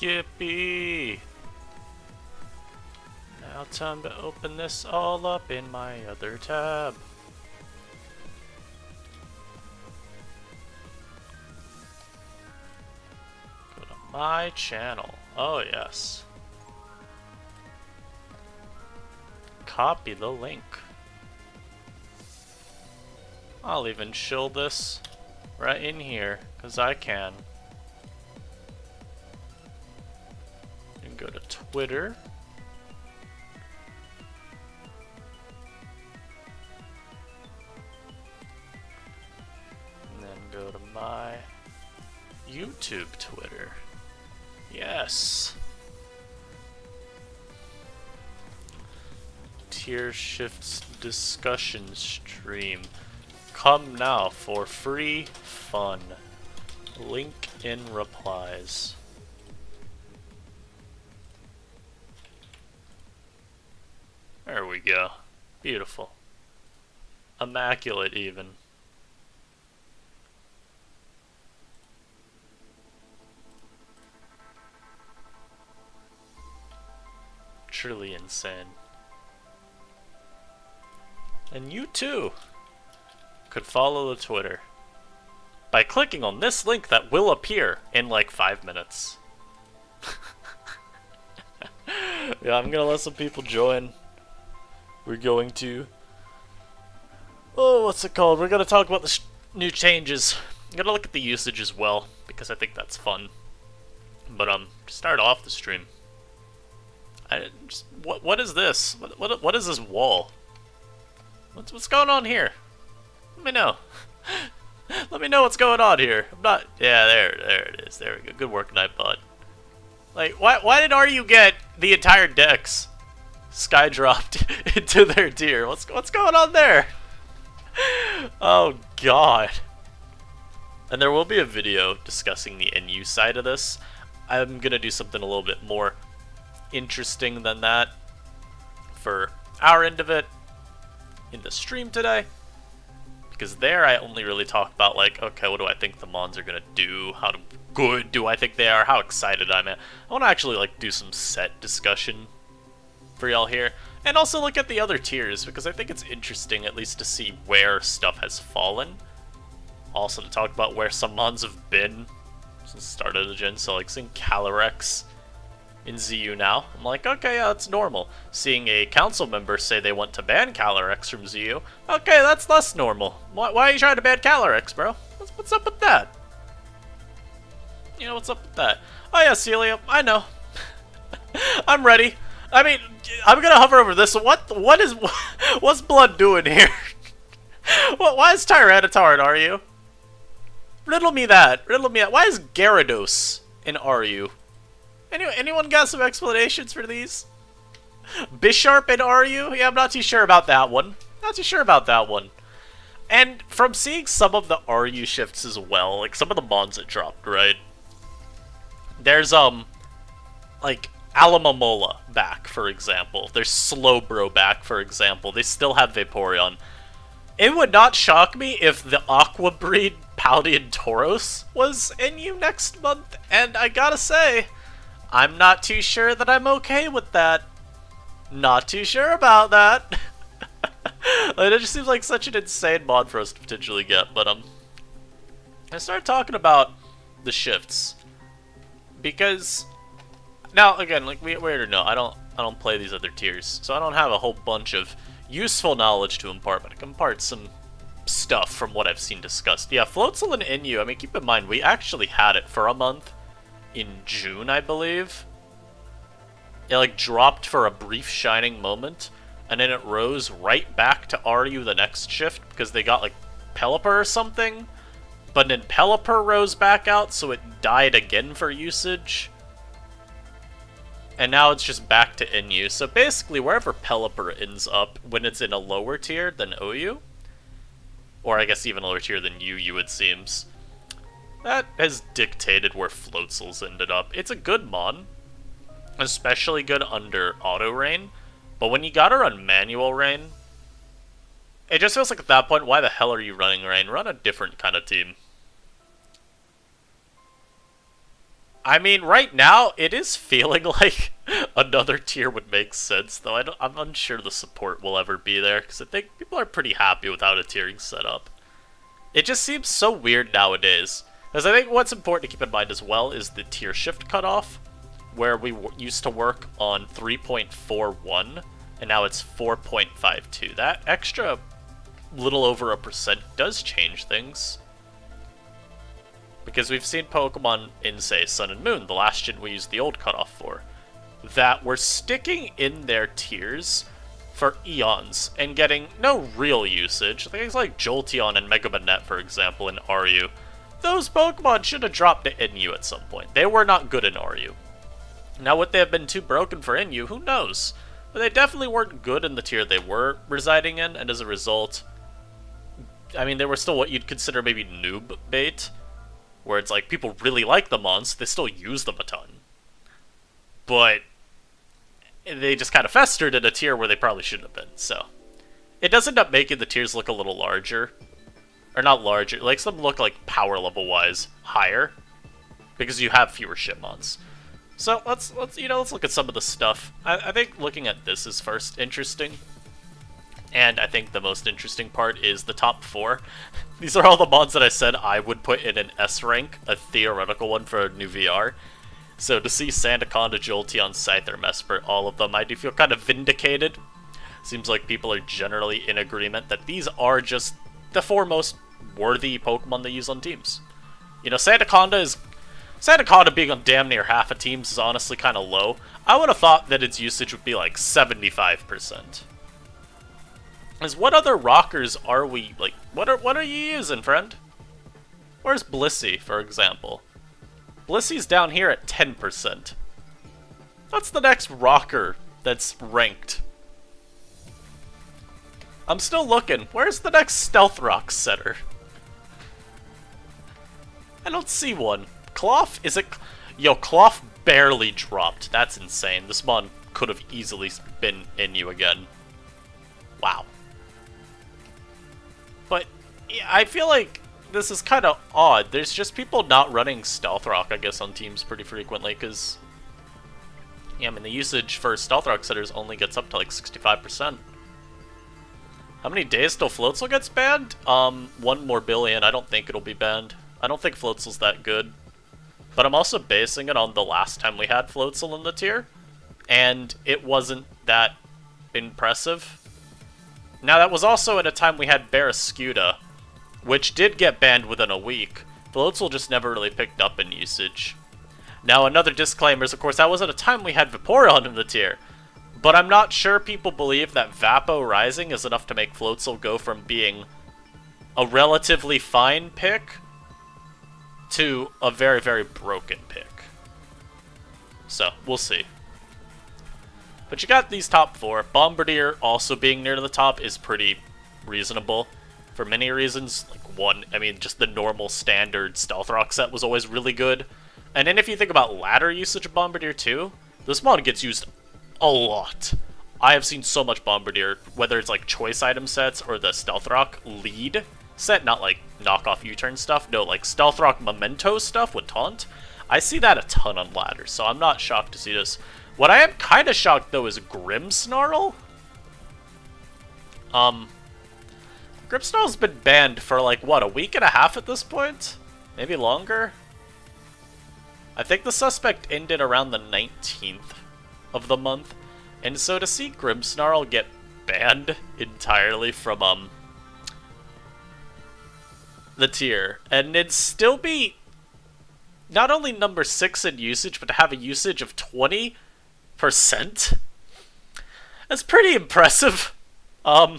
Yippee! Now time to open this all up in my other tab. Go to my channel. Oh yes. Copy the link. I'll even chill this right in here, because I can. And go to Twitter. And then go to my YouTube Twitter. Yes. Tier Shifts discussion stream. Come now for free fun. Link in replies. There we go. Beautiful. Immaculate even. Truly insane. And you too could follow the Twitter by clicking on this link that will appear in like 5 minutes. Yeah, I'm gonna let some people join. We're going to... Oh, what's it called? We're gonna talk about the new changes. I'm gonna look at the usage as well, because I think that's fun. But, to start off the stream. What is this? What is this wall? What's going on here? Let me know. Let me know what's going on here. I'm not... Yeah, there it is. There we go. Good work, Nightbot. Like, why did RU get the entire decks sky dropped into their tier? What's going on there? Oh god. And there will be a video discussing the NU side of this. I'm gonna do something a little bit more interesting than that for our end of it in the stream today. Because there I only really talk about, like, okay, what do I think the Mons are gonna do? How good do I think they are? How excited I'm at. I want to actually, like, do some set discussion for y'all here. And also look at the other tiers, because I think it's interesting at least to see where stuff has fallen. Also to talk about where some Mons have been since the start of the gen. So, like, seeing Calyrex in ZU now, I'm like, okay, yeah, that's normal. Seeing a council member say they want to ban Calyrex from ZU, okay, that's less normal. Why are you trying to ban Calyrex, bro? What's up with that? You know, what's up with that? Oh yeah, Celia, I know. I'm ready. I mean, I'm gonna hover over this. What's Blood doing here? Why is Tyranitar in RU? Riddle me that. Why is Gyarados in RU? Anyone got some explanations for these? Bisharp in RU? Yeah, I'm not too sure about that one. And from seeing some of the RU shifts as well, like some of the Mons that dropped, right? There's, like, Alamamola back, for example. There's Slowbro back, for example. They still have Vaporeon. It would not shock me if the Aqua Breed Paldean Tauros was NU next month, and I gotta say, I'm not too sure that I'm okay with that. Not too sure about that. Like, it just seems like such an insane mod for us to potentially get, but, I started talking about the shifts. Because, now, again, like, weird or no, I don't play these other tiers, so I don't have a whole bunch of useful knowledge to impart, but I can impart some stuff from what I've seen discussed. Yeah, Floatzel and NU, I mean, keep in mind, we actually had it for a month. In June, I believe. It, like, dropped for a brief shining moment, and then it rose right back to RU the next shift, because they got, like, Pelipper or something, but then Pelipper rose back out, so it died again for usage, and now it's just back to NU. So basically, wherever Pelipper ends up, when it's in a lower tier than OU, or I guess even lower tier than UU, it seems, that has dictated where Floatzel's ended up. It's a good mon, especially good under auto rain, but when you gotta run manual rain, it just feels like at that point, why the hell are you running rain? Run a different kind of team. I mean, right now, it is feeling like another tier would make sense, though I'm unsure the support will ever be there, because I think people are pretty happy without a tiering setup. It just seems so weird nowadays. Because I think what's important to keep in mind as well is the tier shift cutoff, where we used to work on 3.41, and now it's 4.52. That extra little over 1% does change things. Because we've seen Pokemon in, say, Sun and Moon, the last gen we used the old cutoff for, that were sticking in their tiers for eons and getting no real usage. Things like Jolteon and Mega Manette, for example, in RU. Those Pokemon should have dropped to NU at some point. They were not good in RU. Now, would they have been too broken for NU? Who knows? But they definitely weren't good in the tier they were residing in, and as a result, I mean, they were still what you'd consider maybe noob bait, where it's like people really like the mons, they still use them a ton. But they just kind of festered in a tier where they probably shouldn't have been, so. It does end up making the tiers look a little larger. Or not larger, like some look like power level wise higher. Because you have fewer shipmons. So let's look at some of the stuff. I think looking at this is first interesting. And I think the most interesting part is the top 4. These are all the mods that I said I would put in an S rank, a theoretical one for a new VR. So to see Sandaconda, Jolteon, Scyther, Mesprit, all of them, I do feel kind of vindicated. Seems like people are generally in agreement that these are just the 4 most worthy Pokemon they use on teams. You know, Sandaconda being on damn near half of teams is honestly kind of low. I would have thought that its usage would be like 75%. Because what other rockers are we, like, what are you using, friend? Where's Blissey, for example? Blissey's down here at 10%. What's the next rocker that's ranked? I'm still looking. Where's the next Stealth Rock setter? I don't see one. Cloth? Is it? Yo, Cloth barely dropped. That's insane. This mon could have easily been in you again. Wow. But yeah, I feel like this is kind of odd. There's just people not running Stealth Rock, I guess, on teams pretty frequently, because yeah, I mean, the usage for Stealth Rock setters only gets up to like 65%. How many days till Floatzel gets banned? 1 more billion. I don't think it'll be banned. I don't think Floatzel's that good. But I'm also basing it on the last time we had Floatzel in the tier, and it wasn't that impressive. Now, that was also at a time we had Barraskewda, which did get banned within a week. Floatzel just never really picked up in usage. Now, another disclaimer is, of course, that was at a time we had Vaporeon in the tier, but I'm not sure people believe that Vapo Rising is enough to make Floatzel go from being a relatively fine pick to a very, very broken pick. So, we'll see. But you got these top 4. Bombardier also being near to the top is pretty reasonable for many reasons. Like, one, I mean, just the normal standard Stealth Rock set was always really good. And then if you think about ladder usage of Bombardier too, this mod gets used a lot. I have seen so much Bombardier, whether it's like choice item sets or the Stealth Rock lead set, not like knockoff U-turn stuff, no, like Stealth Rock Memento stuff with Taunt. I see that a ton on ladders, so I'm not shocked to see this. What I am kind of shocked, though, is Grimmsnarl. Grimmsnarl's been banned for, like, what, a week and a half at this point? Maybe longer? I think the suspect ended around the 19th of the month. And so to see Grimmsnarl get banned entirely from, the tier, and it'd still be not only number 6 in usage, but to have a usage of 20%? That's pretty impressive. I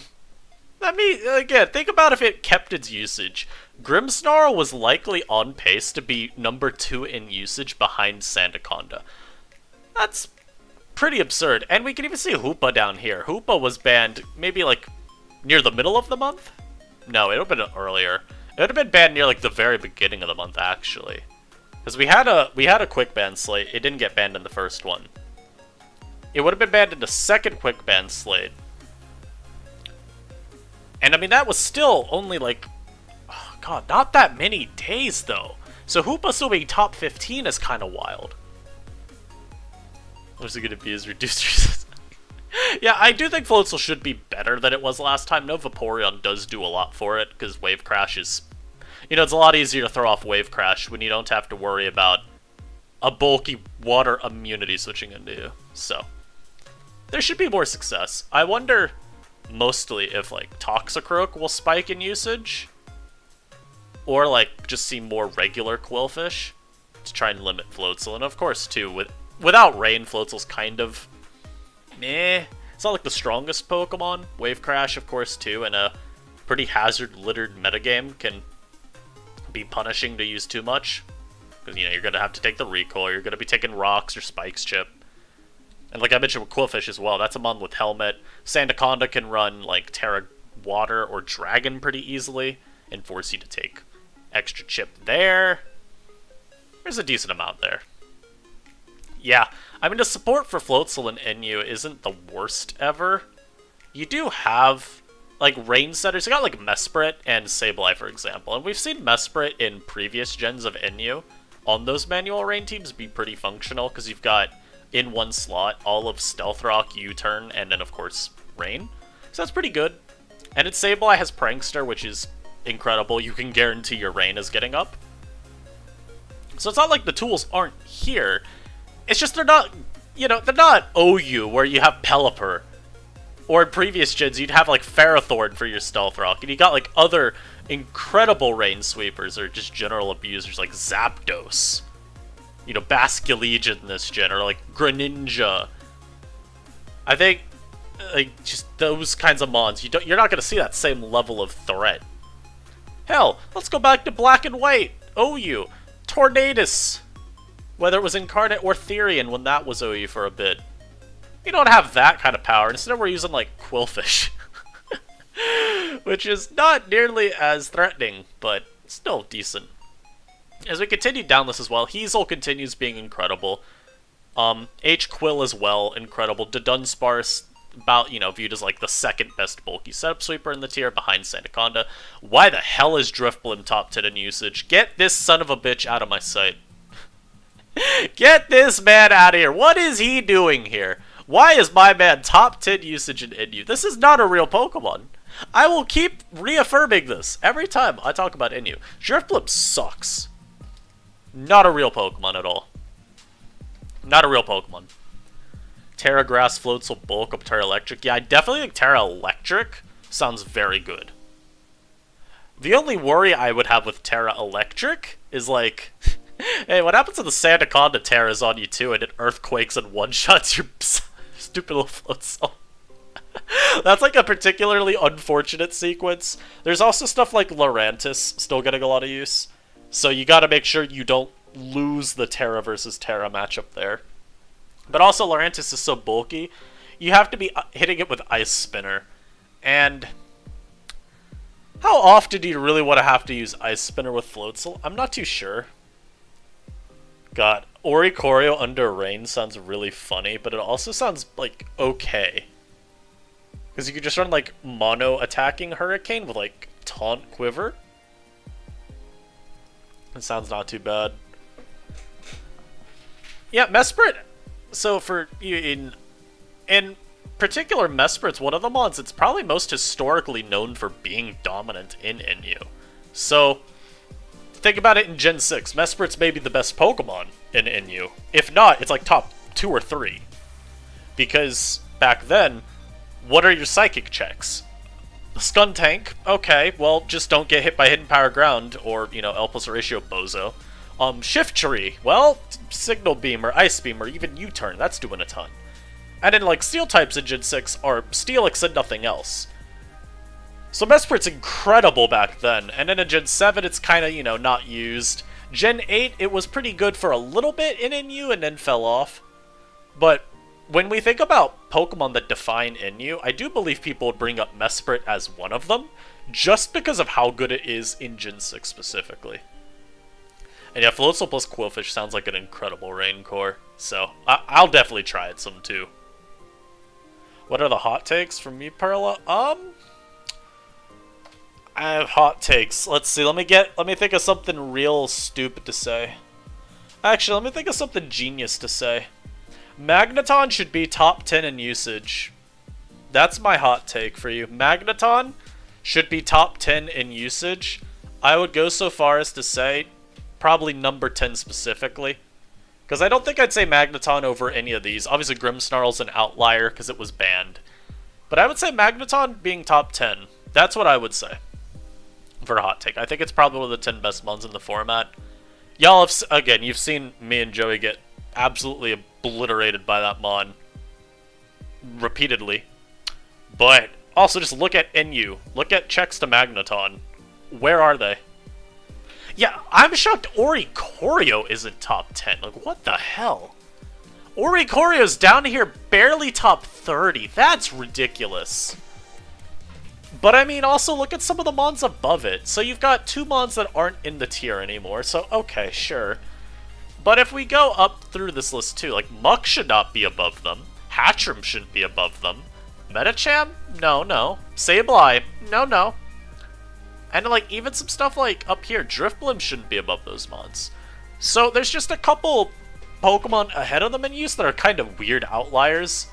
mean, again, think about if it kept its usage. Grimmsnarl was likely on pace to be number 2 in usage behind Sandaconda. That's pretty absurd. And we can even see Hoopa down here. Hoopa was banned maybe like near the middle of the month? No, it would have been earlier. It would have been banned near like the very beginning of the month, actually. Because we had a quick ban slate. It didn't get banned in the first one. It would have been banned in the second quick ban slate. And I mean, that was still only like, oh god, not that many days though. So Hoopa still being top 15 is kind of wild. What's it going to be as reduced resistance? Yeah, I do think Floatzel should be better than it was last time. No, Vaporeon does do a lot for it, because Wave Crash is... You know, it's a lot easier to throw off Wave Crash when you don't have to worry about a bulky water immunity switching into you. So, there should be more success. I wonder, mostly, if, like, Toxicroak will spike in usage, or, like, just see more regular Quillfish to try and limit Floatzel. And, of course, too, without Rain, Floatzel's kind of... meh. It's not like the strongest Pokemon. Wave Crash, of course, too, and a pretty hazard-littered metagame can be punishing to use too much. Because, you know, you're going to have to take the recoil, you're going to be taking rocks or Spikes Chip. And like I mentioned with Quillfish as well, that's a mon with Helmet. Sandaconda can run, like, Terra Water or Dragon pretty easily, and force you to take extra chip there. There's a decent amount there. Yeah, I mean, the support for Floatzel and NU isn't the worst ever. You do have, like, range setters. You got, like, Mesprit and Sableye, for example. And we've seen Mesprit in previous gens of NU on those manual rain teams be pretty functional, because you've got, in one slot, all of Stealth Rock, U-Turn, and then, of course, Rain. So that's pretty good. And its Sableye has Prankster, which is incredible. You can guarantee your Rain is getting up. So it's not like the tools aren't here. It's just they're not, you know, they're not OU, where you have Pelipper. Or in previous gens, you'd have, like, Ferrothorn for your Stealth Rock. And you got, like, other incredible Rain Sweepers, or just general abusers, like Zapdos. You know, Basculegion in this gen, or, like, Greninja. I think, like, just those kinds of mons, you're not going to see that same level of threat. Hell, let's go back to Black and White. OU. Tornadus. Whether it was Incarnate or Therian when that was OU for a bit. You don't have that kind of power. Instead, we're using, like, Quillfish. Which is not nearly as threatening, but still decent. As we continue down this as well, Hazel continues being incredible. H-Quill as well, incredible. Dunsparce, about, you know, viewed as, like, the second best bulky setup sweeper in the tier behind Sandaconda. Why the hell is Drifblim top 10 in usage? Get this son of a bitch out of my sight. Get this man out of here. What is he doing here? Why is my man top 10 usage in NU? This is not a real Pokemon. I will keep reaffirming this every time I talk about NU. Drifblim sucks. Not a real Pokemon at all. Not a real Pokemon. Terra Grass, Floatzel, Bulk up Terra Electric. Yeah, I definitely think Terra Electric sounds very good. The only worry I would have with Terra Electric is, like... Hey, what happens if the Sandaconda Terra's on you too, and it earthquakes and one-shots your stupid little Floatzel? That's like a particularly unfortunate sequence. There's also stuff like Lurantis still getting a lot of use, so you gotta make sure you don't lose the Terra versus Terra matchup there. But also, Lurantis is so bulky, you have to be hitting it with Ice Spinner, and... how often do you really want to have to use Ice Spinner with Floatzel? I'm not too sure. God, Oricorio under Rain sounds really funny, but it also sounds, like, okay. Because you could just run, like, mono-attacking Hurricane with, like, Taunt Quiver. It sounds not too bad. Yeah, Mesprit. So for, in particular, Mesprit's one of the mons that's probably most historically known for being dominant in NU. So... think about it in Gen 6. Mesprit's maybe the best Pokemon in NU. If not, it's like top 2 or 3. Because back then, what are your psychic checks? Skuntank, okay, well, just don't get hit by Hidden Power Ground, or, you know, El Horatio Bozo. Shiftry, well, Signal Beam, or Ice Beam, or even U-Turn, that's doing a ton. And then, like, Steel types in Gen 6 are Steelix and nothing else. So Mesprit's incredible back then, and then in Gen 7 it's kind of, you know, not used. Gen 8, it was pretty good for a little bit in NU and then fell off. But when we think about Pokemon that define NU, I do believe people would bring up Mesprit as one of them, just because of how good it is in Gen 6 specifically. And yeah, Floatzel plus Quillfish sounds like an incredible Rain Core, so I'll definitely try it some too. What are the hot takes from me, Perla? I have hot takes. Let's see. Let me think of something real stupid to say. Actually, let me think of something genius to say. Magneton should be top 10 in usage. That's my hot take for you. Magneton should be top 10 in usage. I would go so far as to say probably number 10 specifically. Because I don't think I'd say Magneton over any of these. Obviously, Grimmsnarl's an outlier because it was banned. But I would say Magneton being top 10. That's what I would say for a hot take. I think it's probably one of the 10 best mons in the format. Y'all have, again, you've seen me and Joey get absolutely obliterated by that mon repeatedly. But also just look at NU. Look at checks to Magneton. Where are they? Yeah, I'm shocked Oricorio isn't top 10. Like, what the hell? Oricorio's down here barely top 30. That's ridiculous. But I mean, also look at some of the mons above it. So you've got 2 mons that aren't in the tier anymore. So, okay, sure. But if we go up through this list too, like, Muck should not be above them. Hatchrim shouldn't be above them. Metacham? No, no. Sableye? No, no. And, like, even some stuff like up here, Drifblim shouldn't be above those mons. So there's just a couple Pokemon ahead of them in use that are kind of weird outliers.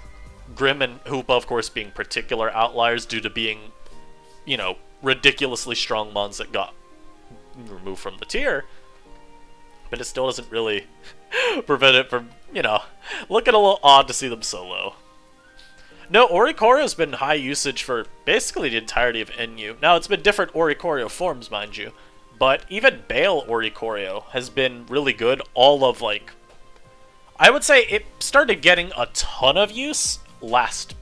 Grimm and Hoopa, of course, being particular outliers due to being, you know, ridiculously strong mons that got removed from the tier. But it still doesn't really prevent it from, you know, looking a little odd to see them so low. No, Oricorio's been high usage for basically the entirety of NU. Now, it's been different Oricorio forms, mind you. But even Bale Oricorio has been really good all of, like... I would say it started getting a ton of use last...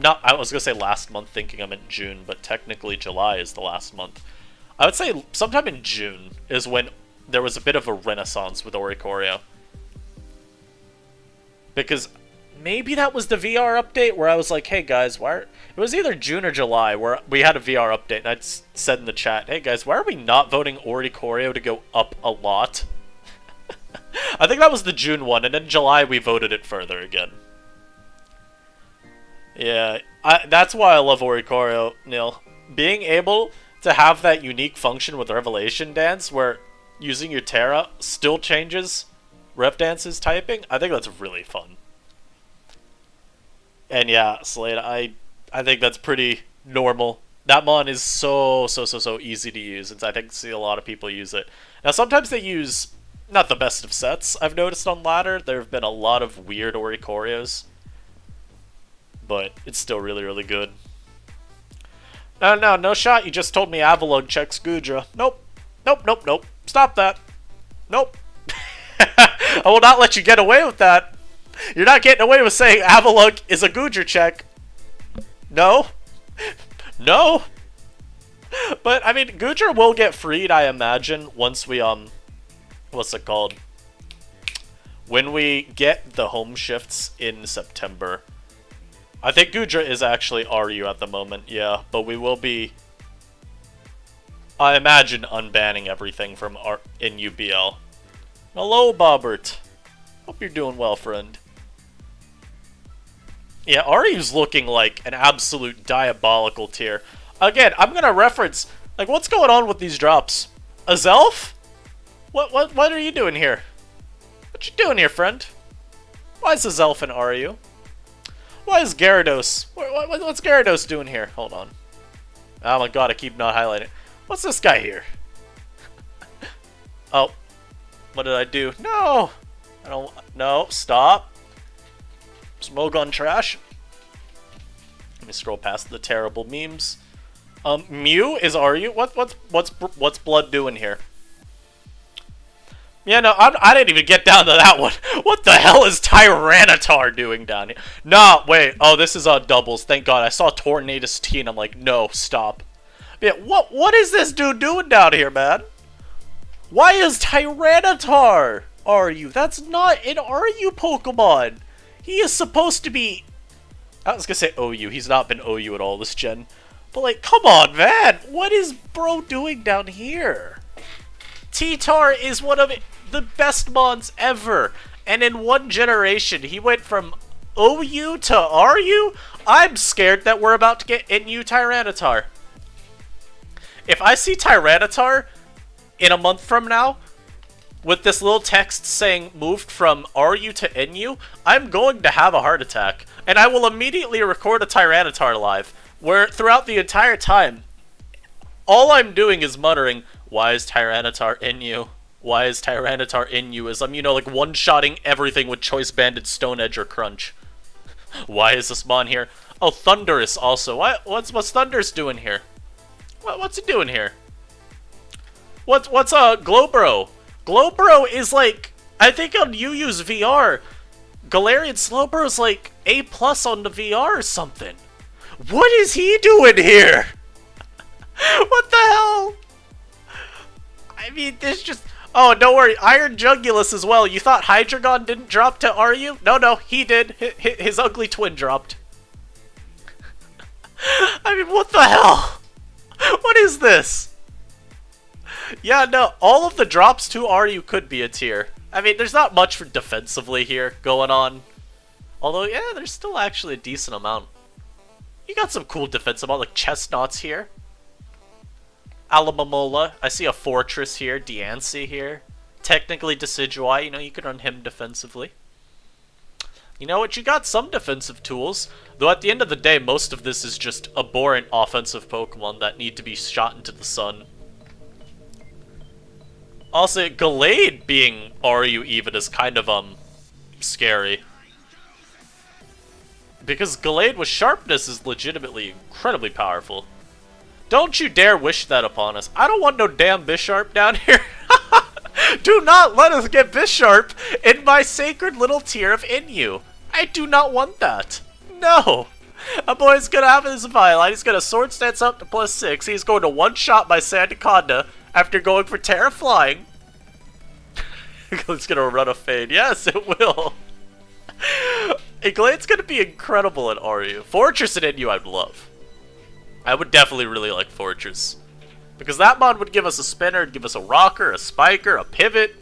I was going to say last month, thinking I'm in June, but technically July is the last month. I would say sometime in June is when there was a bit of a renaissance with Oricorio. Because... maybe that was the VR update where I was like, hey guys, why are... it was either June or July where we had a VR update and I said in the chat, hey guys, why are we not voting Oricorio to go up a lot? I think that was the June one, and in July we voted it further again. Yeah, that's why I love Oricorio, Neil. Being able to have that unique function with Revelation Dance where using your Terra still changes Rev Dance's typing, I think that's really fun. And yeah, Slade, I think that's pretty normal. That mon is so easy to use, and I think see a lot of people use it. Now, sometimes they use not the best of sets, I've noticed on ladder. There have been a lot of weird Oricorios, but it's still really, really good. No shot. You just told me Avalugg checks Goodra. Nope. Nope. Stop that. Nope. I will not let you get away with that. You're not getting away with saying Avalugg is a Goodra check. No. No. But, I mean, Goodra will get freed, I imagine, once we, what's it called? When we get the home shifts in September. I think Goodra is actually RU at the moment, yeah. But we will be, I imagine, unbanning everything from in UBL. Hello, Bobbert. Hope you're doing well, friend. Yeah, Ariu's looking like an absolute diabolical tier. Again, I'm gonna reference, like, what's going on with these drops? Azelf? What are you doing here? What you doing here, friend? Why is Azelf and Ariu? Why is Gyarados? What's Gyarados doing here? Hold on. Oh my god, I keep not highlighting. What's this guy here? Oh. What did I do? No! I don't... No, stop. Smogon trash. Let me scroll past the terrible memes. Mew is Ariu? What's Blood doing here? Yeah, no, I didn't even get down to that one. What the hell is Tyranitar doing down here? Nah, wait. Oh, this is doubles. Thank God. I saw Tornadus T and I'm like, no, stop. Yeah, what is this dude doing down here, man? Why is Tyranitar Ariu? That's not an Ariu Pokemon. He is supposed to be... I was gonna say OU. He's not been OU at all this gen. But, like, come on, man. What is bro doing down here? T-Tar is one of the best mons ever. And in one generation, he went from OU to RU? I'm scared that we're about to get NU Tyranitar. If I see Tyranitar in a month from now, with this little text saying moved from RU to NU, I'm going to have a heart attack. And I will immediately record a Tyranitar live, where throughout the entire time, all I'm doing is muttering, why is Tyranitar NU? Why is Tyranitar NU? As I'm, you know, like one-shotting everything with Choice Banded, Stone Edge, or Crunch. Why is this mon here? Oh, Thundurus also. What's Thundurus doing here? What's he doing here? What's Glowbro? Glowbro is like, I think on UU's VR, Galarian Slowbro's like A+ on the VR or something. What is he doing here? What the hell? I mean, there's just... Oh, don't worry, Iron Jungulus as well. You thought Hydreigon didn't drop to RU? No, he did. His ugly twin dropped. I mean, what the hell? What is this? Yeah, no, all of the drops to RU could be a tier. I mean, there's not much for defensively here going on. Although, yeah, there's still actually a decent amount. You got some cool defensive amount, like Chestnuts here. Alamamola. I see a Fortress here. Diancie here. Technically Decidueye, you know, you could run him defensively. You know what, you got some defensive tools. Though at the end of the day, most of this is just abhorrent offensive Pokemon that need to be shot into the sun. Also, Gallade being RU even is kind of, scary. Because Gallade with Sharpness is legitimately incredibly powerful. Don't you dare wish that upon us. I don't want no damn Bisharp down here. Do not let us get Bisharp in my sacred little tier of Inu. I do not want that. No. A boy's gonna have his Violet. He's gonna Sword Stance up to +6. He's going to one-shot my Sandaconda after going for Terra Flying. It's gonna run a fade. Yes, it will. Glade's gonna be incredible in RU. Fortress and NU I'd love. I would definitely really like Fortress. Because that mod would give us a spinner, it'd give us a rocker, a spiker, a pivot,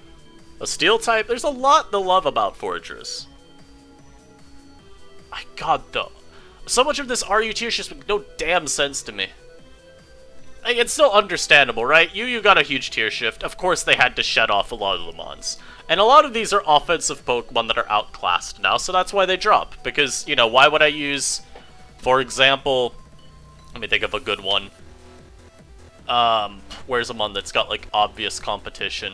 a steel type. There's a lot to love about Fortress. My god, though. So much of this RU tier just makes no damn sense to me. Like, it's still understandable, right? You got a huge tier shift. Of course they had to shed off a lot of the mons. And a lot of these are offensive Pokemon that are outclassed now, so that's why they drop. Because, you know, why would I use, for example... Let me think of a good one. Where's a mon that's got, like, obvious competition?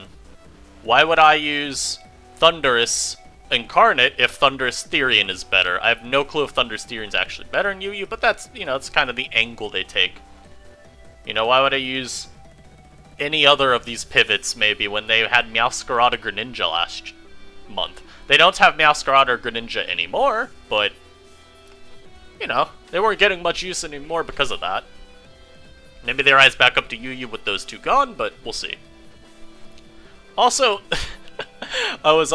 Why would I use Thundurus Incarnate if Thundurus Therian is better? I have no clue if Thundurus Therian's actually better than UU, but that's, you know, it's kind of the angle they take. You know, why would I use any other of these pivots, maybe, when they had Meowscarada Greninja last month? They don't have Meowscarada or Greninja anymore, but, you know, they weren't getting much use anymore because of that. Maybe they rise back up to UU with those two gone, but we'll see. Also, I was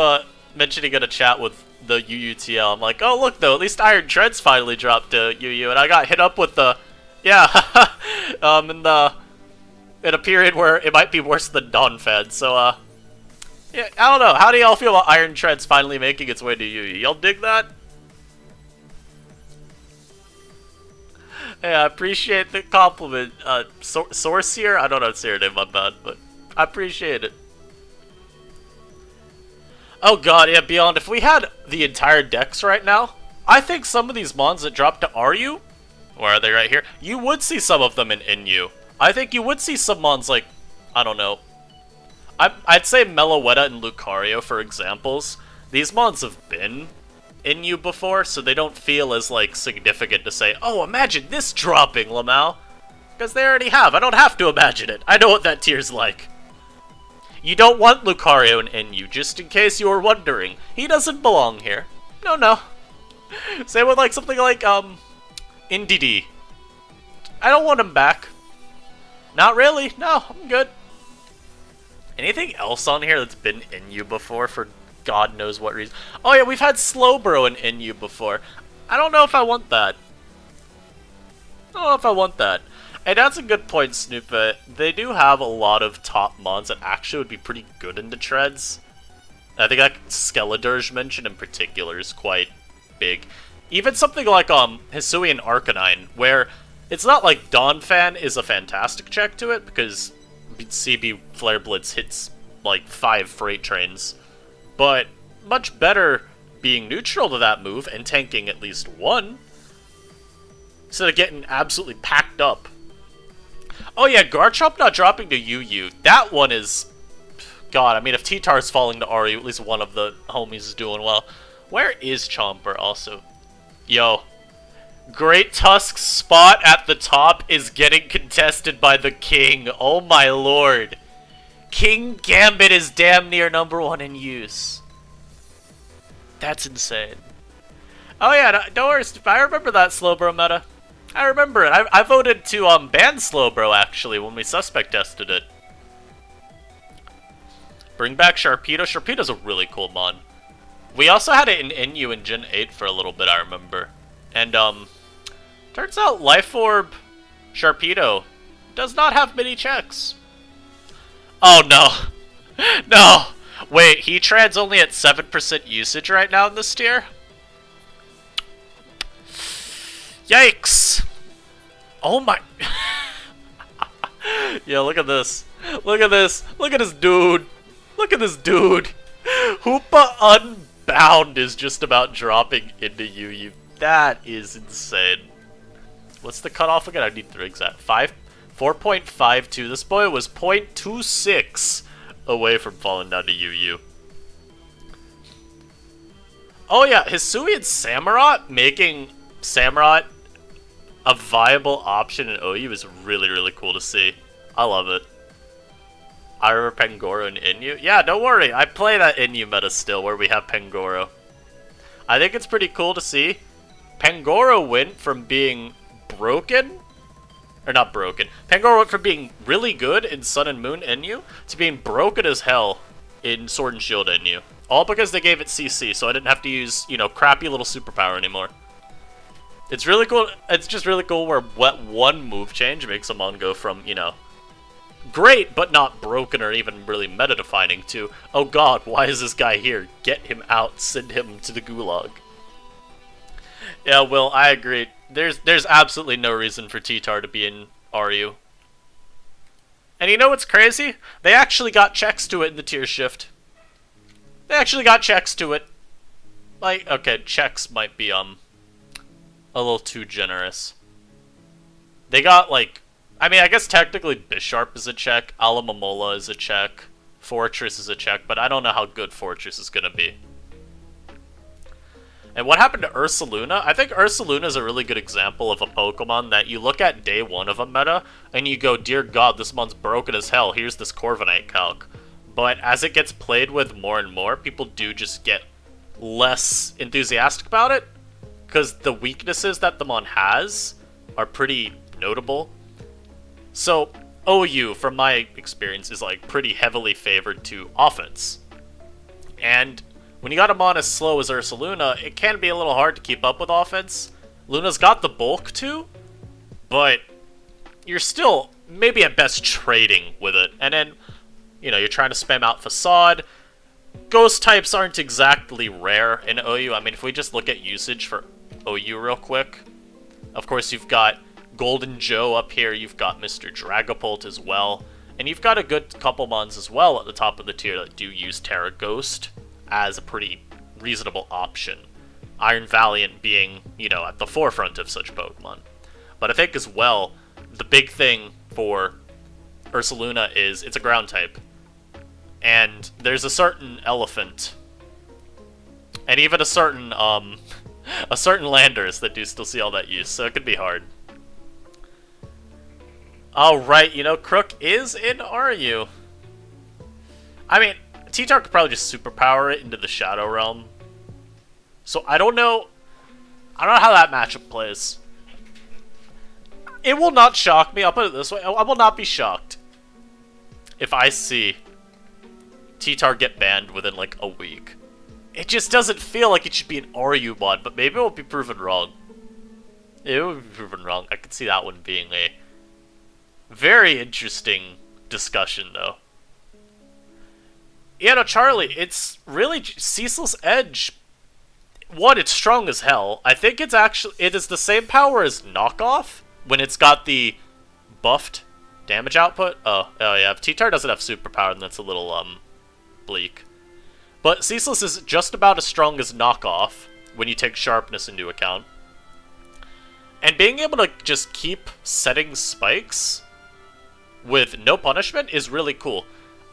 mentioning in a chat with the UUTL, I'm like, oh look though, at least Iron Treads finally dropped to UU, and I got hit up with the, yeah, in a period where it might be worse than Dawnfed, so yeah, I don't know, how do y'all feel about Iron Treads finally making its way to UU? Y'all dig that? Yeah, I appreciate the compliment. Source here? I don't know how to say her name, my bad, but I appreciate it. Oh god, yeah, Beyond, if we had the entire decks right now, I think some of these mons that drop to RU, where are they right here? You would see some of them in NU. I think you would see some mons like, I don't know. I'd say Meloetta and Lucario for examples. These mons have been in you before, so they don't feel as, like, significant to say, oh, imagine this dropping, Lamau. Because they already have. I don't have to imagine it. I know what that tier's like. You don't want Lucario in NU, just in case you were wondering. He doesn't belong here. No. Same with, like, something like, Indeedee. I don't want him back. Not really. No, I'm good. Anything else on here that's been in you before for God knows what reason? Oh yeah, we've had Slowbro in NU before. I don't know if I want that. And that's a good point, Snoop. They do have a lot of top mons that actually would be pretty good in the treads. I think that Skeledirge mentioned in particular is quite big. Even something like Hisuian Arcanine, where It's not like Dawn Fan is a fantastic check to it, because CB Flare Blitz hits like 5 freight trains. But much better being neutral to that move and tanking at least 1, instead of getting absolutely packed up. Oh yeah, Garchomp not dropping to UU. That one is... God, I mean, if T-Tar's falling to RU, at least one of the homies is doing well. Where is Chomper also? Yo. Great Tusk's spot at the top is getting contested by the King. Oh my lord. King Gambit is damn near #1 in use. That's insane. Oh yeah, don't worry, I remember that Slowbro meta. I remember it. I voted to ban Slowbro actually when we suspect tested it. Bring back Sharpedo. Sharpedo's a really cool mon. We also had it in NU in Gen 8 for a little bit, I remember. And turns out Life Orb Sharpedo does not have many checks. Oh no. No! Wait, Heatran's only at 7% usage right now in this tier? Yikes! Oh my... Yeah, look at this. Look at this. Look at this dude. Look at this dude. Hoopa Unbound is just about dropping into UU. That is insane. What's the cutoff again? I need the exact 4.52. This boy was 0.26 away from falling down to UU. Oh yeah, Hisui and Samurott making Samurott a viable option in OU is really, really cool to see. I love it. I remember Pangoro and Inyu. Yeah, don't worry. I play that Inyu meta still where we have Pangoro. I think it's pretty cool to see. Pangoro went from being broken, or not broken. Pangoro went from being really good in Sun and Moon Inyu to being broken as hell in Sword and Shield Inyu. All because they gave it CC, so I didn't have to use, you know, crappy little superpower anymore. It's really cool. It's just really cool where one move change makes a mon go from, you know, great but not broken or even really meta-defining to, oh god, why is this guy here? Get him out, send him to the gulag. Yeah, Will, I agree. There's absolutely no reason for T-Tar to be in RU. And you know what's crazy? They actually got checks to it in the tier shift. They actually got checks to it. Like, okay, checks might be, a little too generous. They got, like, I mean, I guess technically Bisharp is a check, Alamomola is a check, Fortress is a check, but I don't know how good Fortress is gonna be. And what happened to Ursaluna? I think Ursaluna is a really good example of a Pokemon that you look at day 1 of a meta, and you go, dear god, this mon's broken as hell, here's this Corviknight calc. But as it gets played with more and more, people do just get less enthusiastic about it, because the weaknesses that the mon has are pretty notable. So, OU, from my experience, is like pretty heavily favored to offense. And when you got a mon as slow as Ursaluna, it can be a little hard to keep up with offense. Luna's got the bulk too, but you're still maybe at best trading with it. And then, you know, you're trying to spam out Facade. Ghost types aren't exactly rare in OU. I mean, if we just look at usage for OU real quick, of course you've got Golden Joe up here, you've got Mr. Dragapult as well, and you've got a good couple mons as well at the top of the tier that do use Terra Ghost as a pretty reasonable option. Iron Valiant being, you know, at the forefront of such Pokemon. But I think as well, the big thing for Ursaluna is it's a ground type. And there's a certain elephant, and even a certain Landers that do still see all that use, so it could be hard. Alright, you know, Crook is in RU. I mean, T-Tar could probably just superpower it into the Shadow Realm. So I don't know how that matchup plays. It will not shock me, I'll put it this way, I will not be shocked if I see T-Tar get banned within like a week. It just doesn't feel like it should be an RU mod, but maybe it will be proven wrong. It will be proven wrong. I could see that one being a very interesting discussion, though. Yeah, no, Charlie, it's really Ceaseless Edge. One, it's strong as hell. I think it is the same power as Knockoff, when it's got the buffed damage output. Oh yeah, if T-Tar doesn't have superpower, then that's a little, bleak. But Ceaseless is just about as strong as Knockoff when you take Sharpness into account. And being able to just keep setting spikes with no punishment is really cool.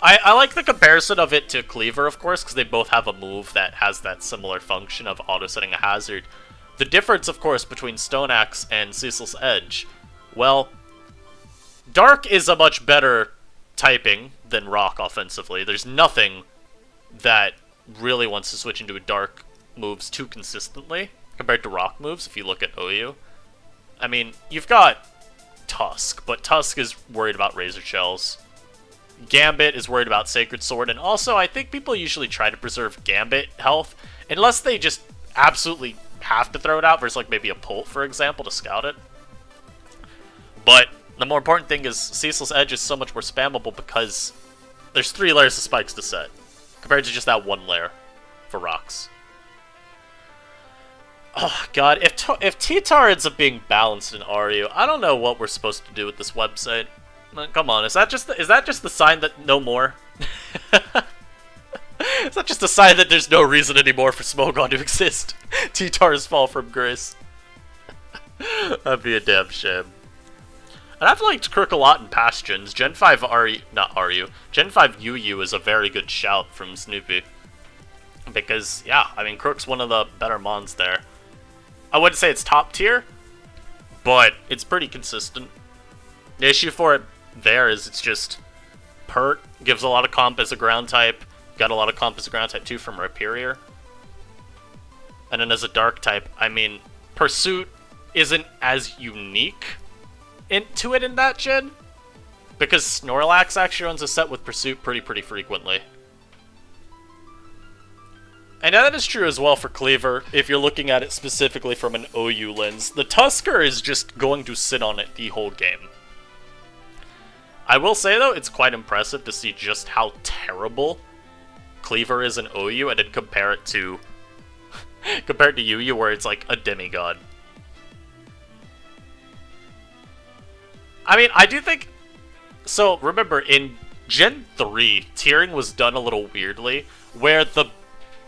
I like the comparison of it to Cleaver, of course, because they both have a move that has that similar function of auto-setting a hazard. The difference, of course, between Stone Axe and Ceaseless Edge, well, Dark is a much better typing than Rock offensively. There's nothing that really wants to switch into a Dark moves too consistently compared to Rock moves if you look at OU. I mean, you've got Tusk, but Tusk is worried about Razor Shells. Gambit is worried about Sacred Sword, and also I think people usually try to preserve Gambit health, unless they just absolutely have to throw it out versus like maybe a Pult, for example, to scout it. But the more important thing is Ceaseless Edge is so much more spammable because there's 3 layers of spikes to set, compared to just that 1 layer for rocks. Oh god, if T-Tar ends up being balanced in Ryu, I don't know what we're supposed to do with this website. Come on, is that just the sign that no more? Is that just a sign that there's no reason anymore for Smogon to exist? T-Tar's fall from grace. That'd be a damn shame. And I've liked Crook a lot in past gens. Gen 5 Gen 5 UU is a very good shout from Snoopy. Because, yeah, I mean, Crook's one of the better mons there. I wouldn't say it's top tier, but it's pretty consistent. The issue for it there is it's just Pert gives a lot of comp as a ground type, got a lot of comp as a ground type too from Rhyperior. And then as a dark type, I mean, Pursuit isn't as unique into it in that gen, because Snorlax actually runs a set with Pursuit pretty frequently. And that is true as well for Cleaver, if you're looking at it specifically from an OU lens. The Tusker is just going to sit on it the whole game. I will say, though, it's quite impressive to see just how terrible Cleaver is in OU, and then compare it to compared to UU, where it's like a demigod. I mean, I do think... So, remember, in Gen 3, tiering was done a little weirdly, where the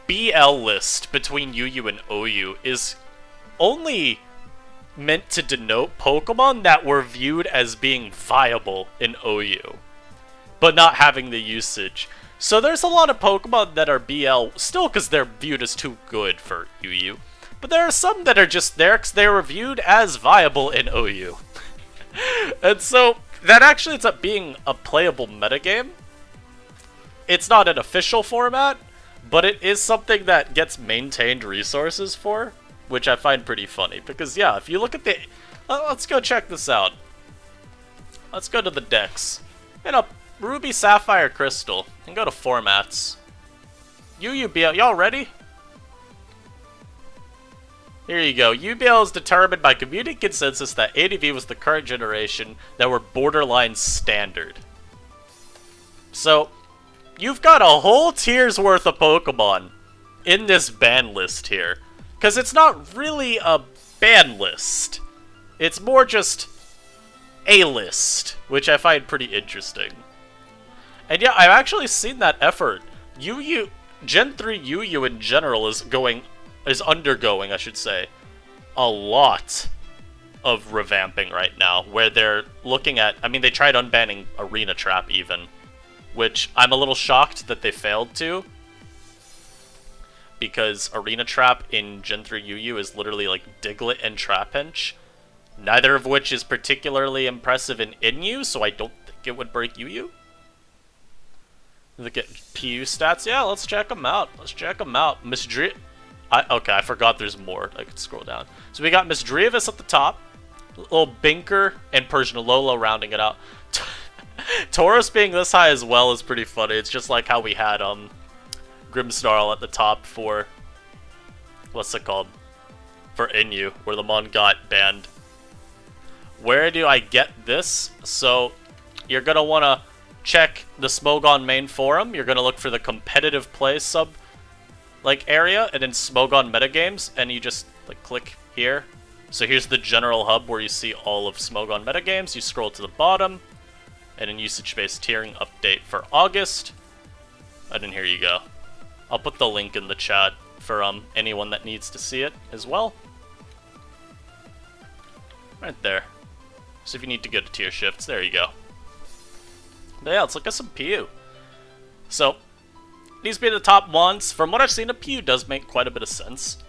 BL list between UU and OU is only meant to denote Pokemon that were viewed as being viable in OU, but not having the usage. So there's a lot of Pokemon that are BL still because they're viewed as too good for UU, but there are some that are just there because they were viewed as viable in OU. And so that actually ends up being a playable metagame. It's not an official format, but it is something that gets maintained resources for, which I find pretty funny. Because, yeah, if you look at the... let's go check this out. Let's go to the decks. Ruby, Sapphire, Crystal. And go to formats. UUBL. Y'all ready? Here you go. UBL is determined by community consensus that ADV was the current generation that were borderline standard. So, you've got a whole tier's worth of Pokemon in this ban list here. Because it's not really a ban list. It's more just a list, which I find pretty interesting. And yeah, I've actually seen that effort. Gen 3 UU in general is undergoing, I should say, a lot of revamping right now, where they're looking at, I mean, they tried unbanning Arena Trap even, which I'm a little shocked that they failed to, because Arena Trap in Gen 3 UU is literally like Diglett and Trapinch, neither of which is particularly impressive in Inu, so I don't think it would break UU. Look at PU stats. Yeah, let's check them out. Okay, I forgot there's more. I could scroll down. So we got Miss Dreavis at the top. Little Binker and Persian Alola rounding it out. Tauros being this high as well is pretty funny. It's just like how we had Grimmsnarl at the top for... What's it called? For Inu, where the Mon got banned. Where do I get this? So, you're going to want to check the Smogon main forum. You're going to look for the competitive play area, and then Smogon metagames, and you just click here, So here's the general hub where you see all of Smogon metagames. You scroll to the bottom, and in usage-based tiering update for August. And then here you go. I'll put the link in the chat for anyone that needs to see it as well. Right there. So if you need to go to tier shifts, there you go. But yeah, let's look at some PU. So, these being the top ones, from what I've seen, a PU does make quite a bit of sense.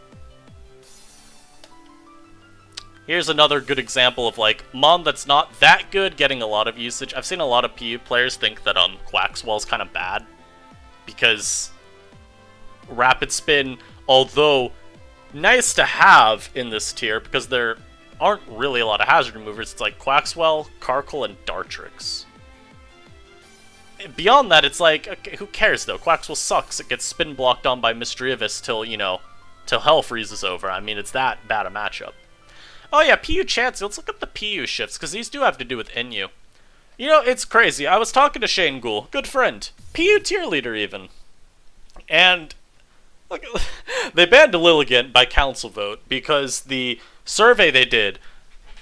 Here's another good example of, like, Mon that's not that good getting a lot of usage. I've seen a lot of PU players think that Quaxwell's kind of bad, because Rapid Spin, although nice to have in this tier, because there aren't really a lot of hazard removers, it's like Quaxwell, Karkle, and Dartrix. Beyond that, it's like, okay, who cares though? Quaxwell sucks. It gets spin blocked on by Misdreavus till, you know, till hell freezes over. I mean, it's that bad a matchup. Oh yeah, PU Chansey. Let's look up the PU shifts, because these do have to do with NU. You know, it's crazy. I was talking to Shane Ghoul, good friend, PU tier leader even. And look, they banned Lilligant by council vote because the survey they did,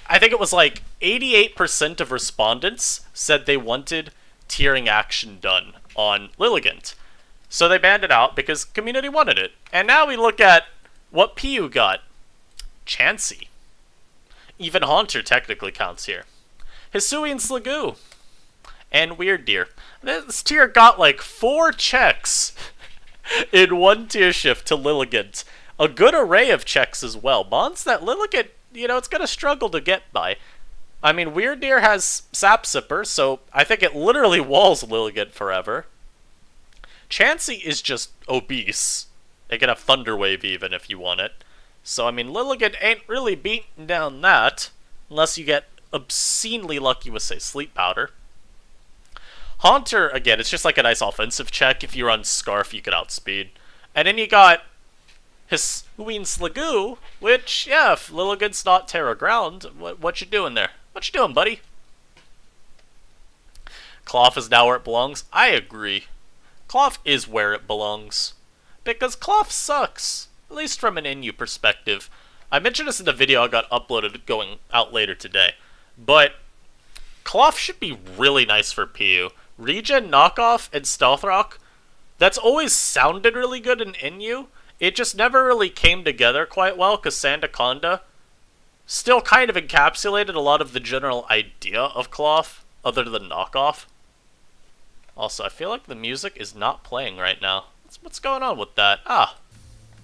I think it was like 88% of respondents said they wanted tiering action done on Lilligant. So they banned it out because community wanted it. And now we look at what PU got. Chansey. Even Haunter technically counts here. Hisuian Sliggoo. And Weird Deer. This tier got like 4 checks in one tier shift to Lilligant. A good array of checks as well. Mons that Lilligant, you know, it's going to struggle to get by. I mean, Weird Deer has Sap Sipper, so I think it literally walls Lilligant forever. Chansey is just obese. It can have Thunder Wave even if you want it. So, I mean, Lilligant ain't really beating down that, unless you get obscenely lucky with, say, Sleep Powder. Haunter, again, it's just like a nice offensive check. If you run Scarf, you could outspeed. And then you got Hisuian Sliggoo, which, yeah, if Lilligant's not Terra Ground, what you doing there? What you doing, buddy? Cloth is now where it belongs. I agree. Cloth is where it belongs. Because Cloth sucks. At least from an NU perspective. I mentioned this in the video I got uploaded going out later today. But Cloth should be really nice for PU. Regen, Knockoff, and Stealth Rock, that's always sounded really good in NU. It just never really came together quite well because Sandaconda still kind of encapsulated a lot of the general idea of Cloth, other than Knockoff. Also, I feel like the music is not playing right now. What's going on with that? Ah,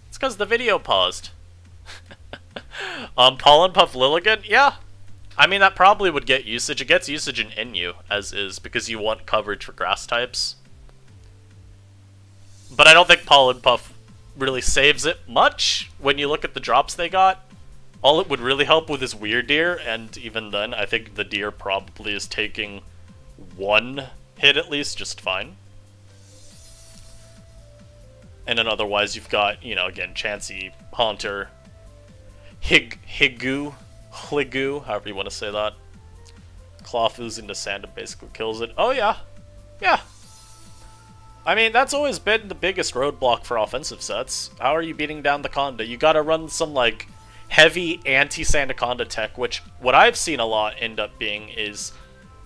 it's because the video paused. Pollen Puff Lilligant? Yeah. I mean, that probably would get usage. It gets usage in NU, as is, because you want coverage for grass types. But I don't think Pollen Puff really saves it much when you look at the drops they got. All it would really help with is Weird Deer, and even then, I think the Deer probably is taking 1 hit at least just fine. And then otherwise you've got, you know, again, Chansey, Haunter, Hligoo, however you want to say that. Cloth oozing to sand and basically kills it. Oh yeah, yeah. I mean, that's always been the biggest roadblock for offensive sets. How are you beating down the Conda? You gotta run some, like, heavy anti-Sandaconda tech, which what I've seen a lot end up being is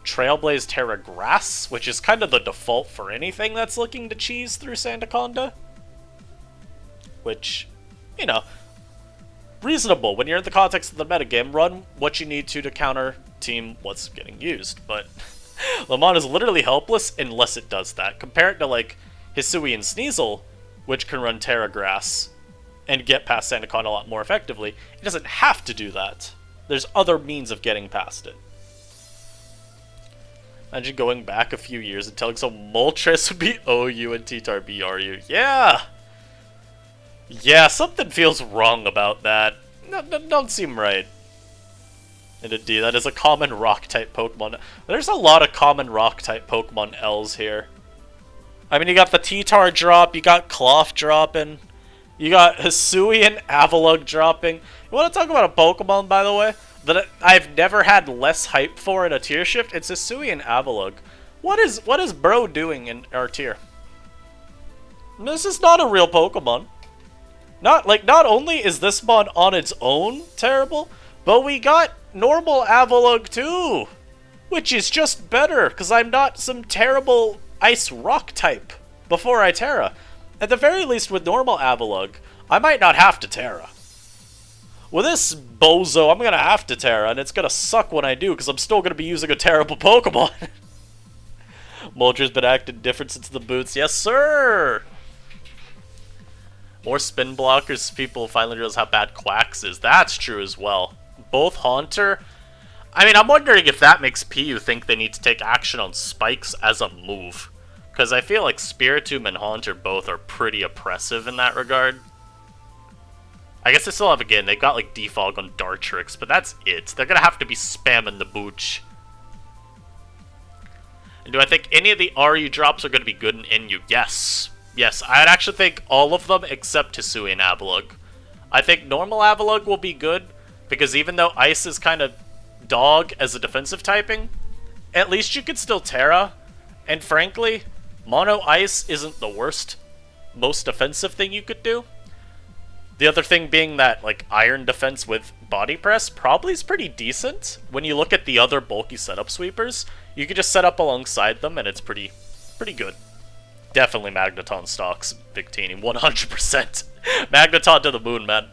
Trailblaze Terra Grass, which is kind of the default for anything that's looking to cheese through Sandaconda. Which, you know, reasonable. When you're in the context of the metagame, run what you need to counter team what's getting used. But Lamont is literally helpless unless it does that. Compare it to, like, Hisui and Sneasel, which can run Terra Grass and get past Sandaconda a lot more effectively. It doesn't have to do that. There's other means of getting past it. Imagine going back a few years and telling some Moltres would be OU and T-Tar BRU. Yeah! Yeah, something feels wrong about that. No, don't seem right. And indeed, that is a common Rock-type Pokemon. There's a lot of common Rock-type Pokemon Ls here. I mean, you got the T-Tar drop, you got Cloth dropping, you got Hisui and Avalugg dropping. You want to talk about a Pokemon, by the way, that I've never had less hype for in a tier shift? It's Hisui and Avalugg. What is Bro doing in our tier? This is not a real Pokemon. Not only is this mod on its own terrible, But we got normal Avalugg too, which is just better, because I'm not some terrible ice rock type before I Terra. At the very least, with normal Avalugg, I might not have to Terra. With this bozo, I'm going to have to Terra, and it's going to suck when I do, because I'm still going to be using a terrible Pokemon. Moltres been acting different since the boots. Yes, sir! More spin blockers, people finally realize how bad Quacks is. That's true as well. Both Haunter. I mean, I'm wondering if that makes PU think they need to take action on Spikes as a move. Because I feel like Spiritomb and Haunter both are pretty oppressive in that regard. I guess they still have, again, they've got like Defog on Dartrix, but that's it. They're going to have to be spamming the Booch. And do I think any of the RU drops are going to be good in NU? Yes. Yes, I'd actually think all of them except Hisui and Avalugg. I think normal Avalugg will be good, because even though Ice is kind of dog as a defensive typing, at least you could still Terra. And frankly, Mono Ice isn't the worst, most defensive thing you could do. The other thing being that, like, Iron defense with Body Press probably is pretty decent. When you look at the other bulky setup sweepers, you can just set up alongside them, and it's pretty good. Definitely Magneton stocks Victini, 100%. Magneton to the moon, man.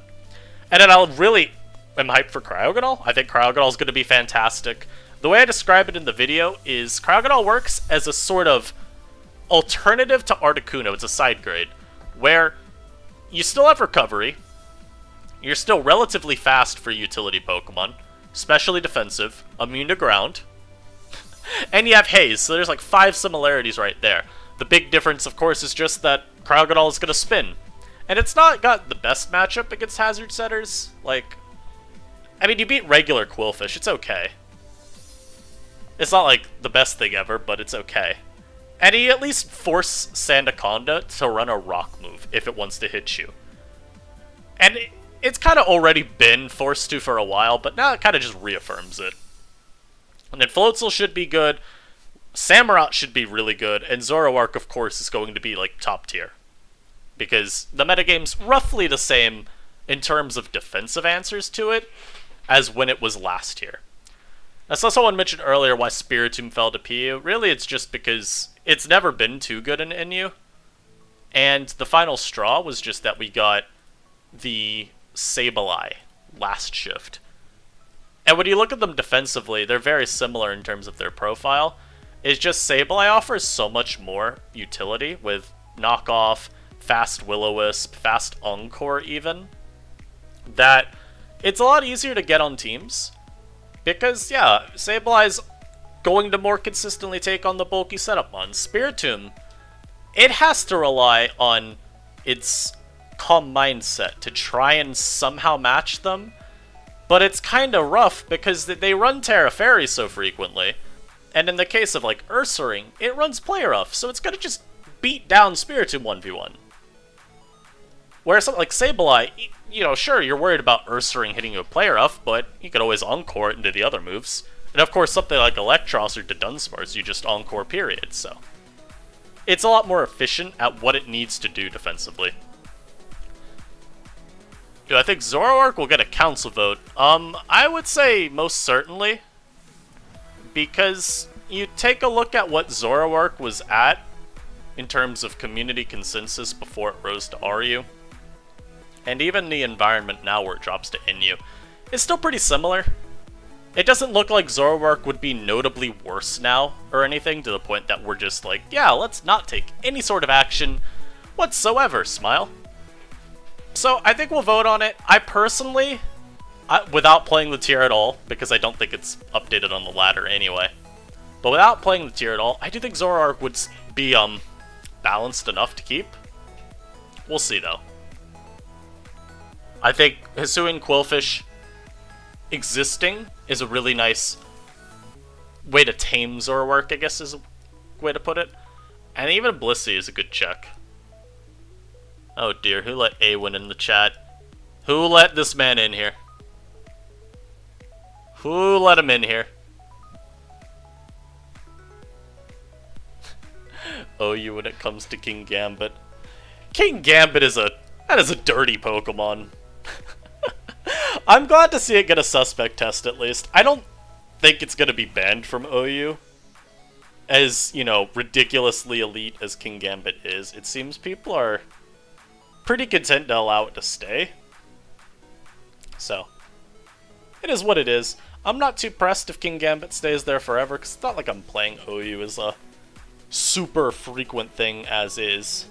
And then I really am hyped for Cryogonal. I think Cryogonal is going to be fantastic. The way I describe it in the video is Cryogonal works as a sort of alternative to Articuno. It's a side grade, where you still have recovery, you're still relatively fast for utility Pokemon, especially defensive, immune to ground, and you have Haze, so there's like 5 similarities right there. The big difference, of course, is just that Cryogonal is going to spin. And it's not got the best matchup against Hazard Setters. Like, I mean, you beat regular Quillfish, it's okay. It's not like the best thing ever, but it's okay. And he at least force Sandaconda to run a rock move if it wants to hit you. And it's kind of already been forced to for a while, but now it kind of just reaffirms it. And then Floatzel should be good, Samurott should be really good, and Zoroark, of course, is going to be, like, top tier. Because the metagame's roughly the same in terms of defensive answers to it as when it was last year. I saw someone mention earlier why Spiritomb fell to PU. Really, it's just because it's never been too good in NU. And the final straw was just that we got the Sableye last shift. And when you look at them defensively, they're very similar in terms of their profile. It's just Sableye offers so much more utility with knockoff, fast Will-O-Wisp, fast Encore even, that it's a lot easier to get on teams. Because, yeah, Sableye's going to more consistently take on the bulky setup on. Spiritomb, it has to rely on its calm mindset to try and somehow match them, but it's kind of rough because they run Terra Fairy so frequently, and in the case of, like, Ursaring, it runs Play Rough, so it's gonna just beat down Spiritomb 1v1. Whereas something like Sableye, you know, sure, you're worried about Ursaring hitting you with Play Rough, but you could always Encore it into the other moves. And of course, something like Electros or Dunsparce, you just Encore period, so. It's a lot more efficient at what it needs to do defensively. Do I think Zoroark will get a council vote? I would say most certainly. Because you take a look at what Zoroark was at in terms of community consensus before it rose to RU. And even the environment now where it drops to NU is still pretty similar. It doesn't look like Zoroark would be notably worse now or anything to the point that we're just like, yeah, let's not take any sort of action whatsoever, smile. So I think we'll vote on it. I personally, without playing the tier at all, because I don't think it's updated on the ladder anyway, but without playing the tier at all, I do think Zoroark would be balanced enough to keep. We'll see though. I think Hisuian Quillfish existing is a really nice way to tame Zoroark, I guess is a way to put it. And even Blissey is a good check. Oh dear, who let Awen in the chat? Who let this man in here? Who let him in here? Oh, you when it comes to King Gambit. King Gambit is that is a dirty Pokemon. I'm glad to see it get a suspect test at least. I don't think it's going to be banned from OU. As, you know, ridiculously elite as King Gambit is, it seems people are pretty content to allow it to stay. So, it is what it is. I'm not too pressed if King Gambit stays there forever, because it's not like I'm playing OU as a super frequent thing as is.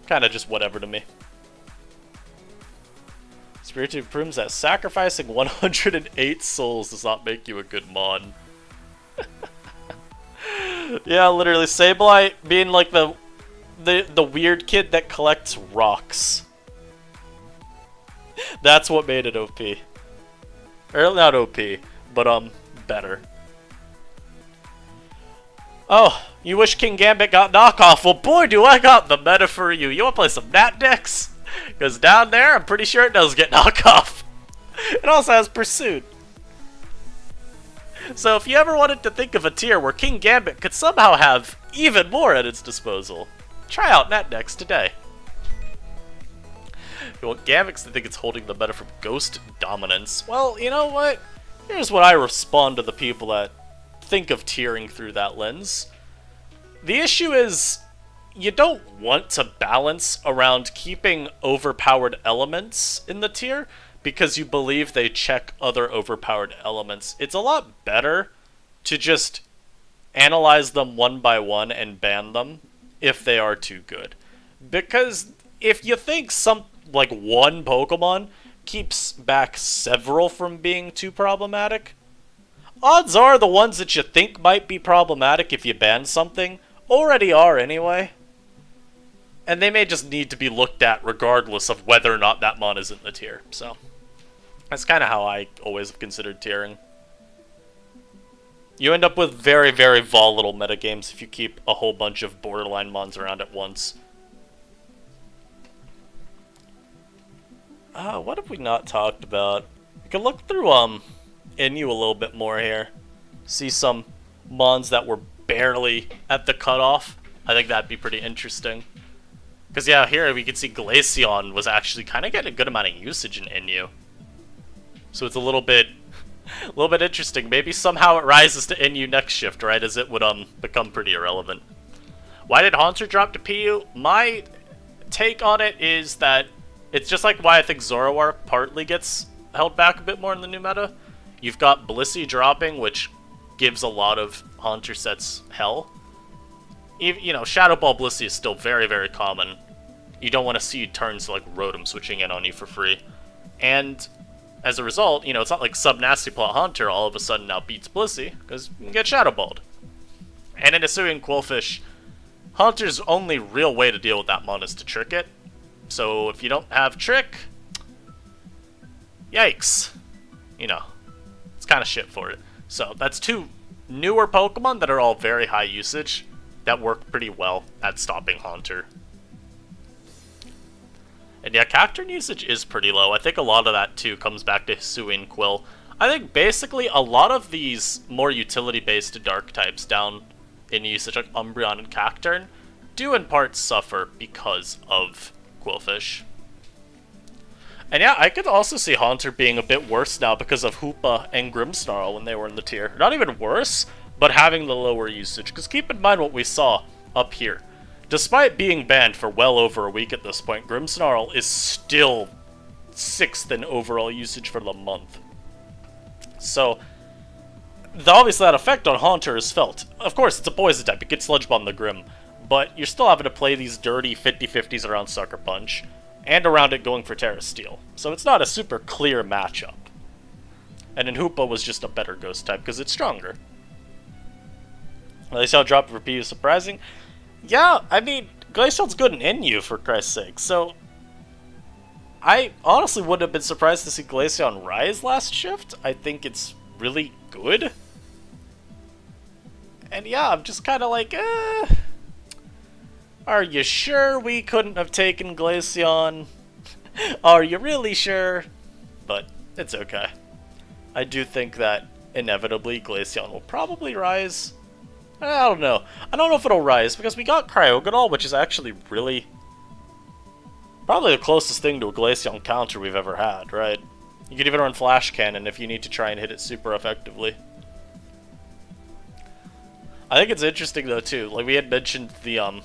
Kind of just whatever to me. Spirited proves that sacrificing 108 souls does not make you a good mod. Yeah, literally, Sableye being like the weird kid that collects rocks. That's what made it OP. Or not OP, but better. Oh, you wish King Gambit got knockoff? Well, boy, do I got the meta for you. You want to play some Nat decks? Because down there, I'm pretty sure it does get knockoff. It also has Pursuit. So if you ever wanted to think of a tier where King Gambit could somehow have even more at its disposal, try out Nat decks today. You want Gambit to think it's holding the meta from Ghost Dominance. Well, you know what? Here's what I respond to the people that think of tiering through that lens. The issue is, you don't want to balance around keeping overpowered elements in the tier because you believe they check other overpowered elements. It's a lot better to just analyze them one by one and ban them if they are too good. Because if you think one Pokemon keeps back several from being too problematic, odds are the ones that you think might be problematic if you ban something already are anyway. And they may just need to be looked at regardless of whether or not that mon is in the tier. So, that's kind of how I always have considered tiering. You end up with very, very volatile metagames if you keep a whole bunch of borderline mons around at once. What have we not talked about? We can look through Inu a little bit more here. See some mons that were barely at the cutoff. I think that'd be pretty interesting. Because yeah, here we can see Glaceon was actually kind of getting a good amount of usage in Inu. So it's a little bit interesting. Maybe somehow it rises to Inu next shift, right, as it would become pretty irrelevant. Why did Haunter drop to PU? My take on it is that it's just like why I think Zoroark partly gets held back a bit more in the new meta. You've got Blissey dropping, which gives a lot of Haunter sets hell. You know, Shadow Ball Blissey is still very, very common. You don't want to see turns like Rotom switching in on you for free. And as a result, you know, it's not like Sub-Nasty Plot Haunter all of a sudden now beats Blissey, because you can get Shadow Balled. And in Hisuian Quillfish, Haunter's only real way to deal with that mon is to trick it. So if you don't have Trick, yikes. You know, it's kind of shit for it. So that's two newer Pokemon that are all very high usage that work pretty well at stopping Haunter. And yeah, Cacturne usage is pretty low. I think a lot of that too comes back to Hisuian Quill. I think basically a lot of these more utility-based dark types down in usage, like Umbreon and Cacturne, do in part suffer because of Quillfish. And yeah, I could also see Haunter being a bit worse now because of Hoopa and Grimmsnarl when they were in the tier. Not even worse, but having the lower usage. Because keep in mind what we saw up here. Despite being banned for well over a week at this point, Grimmsnarl is still 6th in overall usage for the month. So, obviously that effect on Haunter is felt. Of course, it's a poison type, it gets Sludge Bomb the Grimm. But you're still having to play these dirty 50-50s around Sucker Punch, and around it going for Terra Steel. So it's not a super clear matchup. And then Hoopa was just a better ghost type, because it's stronger. Glaceon dropped for PU surprising. Yeah, I mean, Glaceon's good in Inu, for Christ's sake, so I honestly wouldn't have been surprised to see Glaceon rise last shift. I think it's really good. And yeah, I'm just kind of like, are you sure we couldn't have taken Glaceon? Are you really sure? But it's okay. I do think that inevitably Glaceon will probably rise. I don't know. I don't know if it'll rise, because we got Cryogonal, which is actually really probably the closest thing to a Glaceon counter we've ever had, right? You could even run Flash Cannon if you need to try and hit it super effectively. I think it's interesting though too. Like we had mentioned the I'm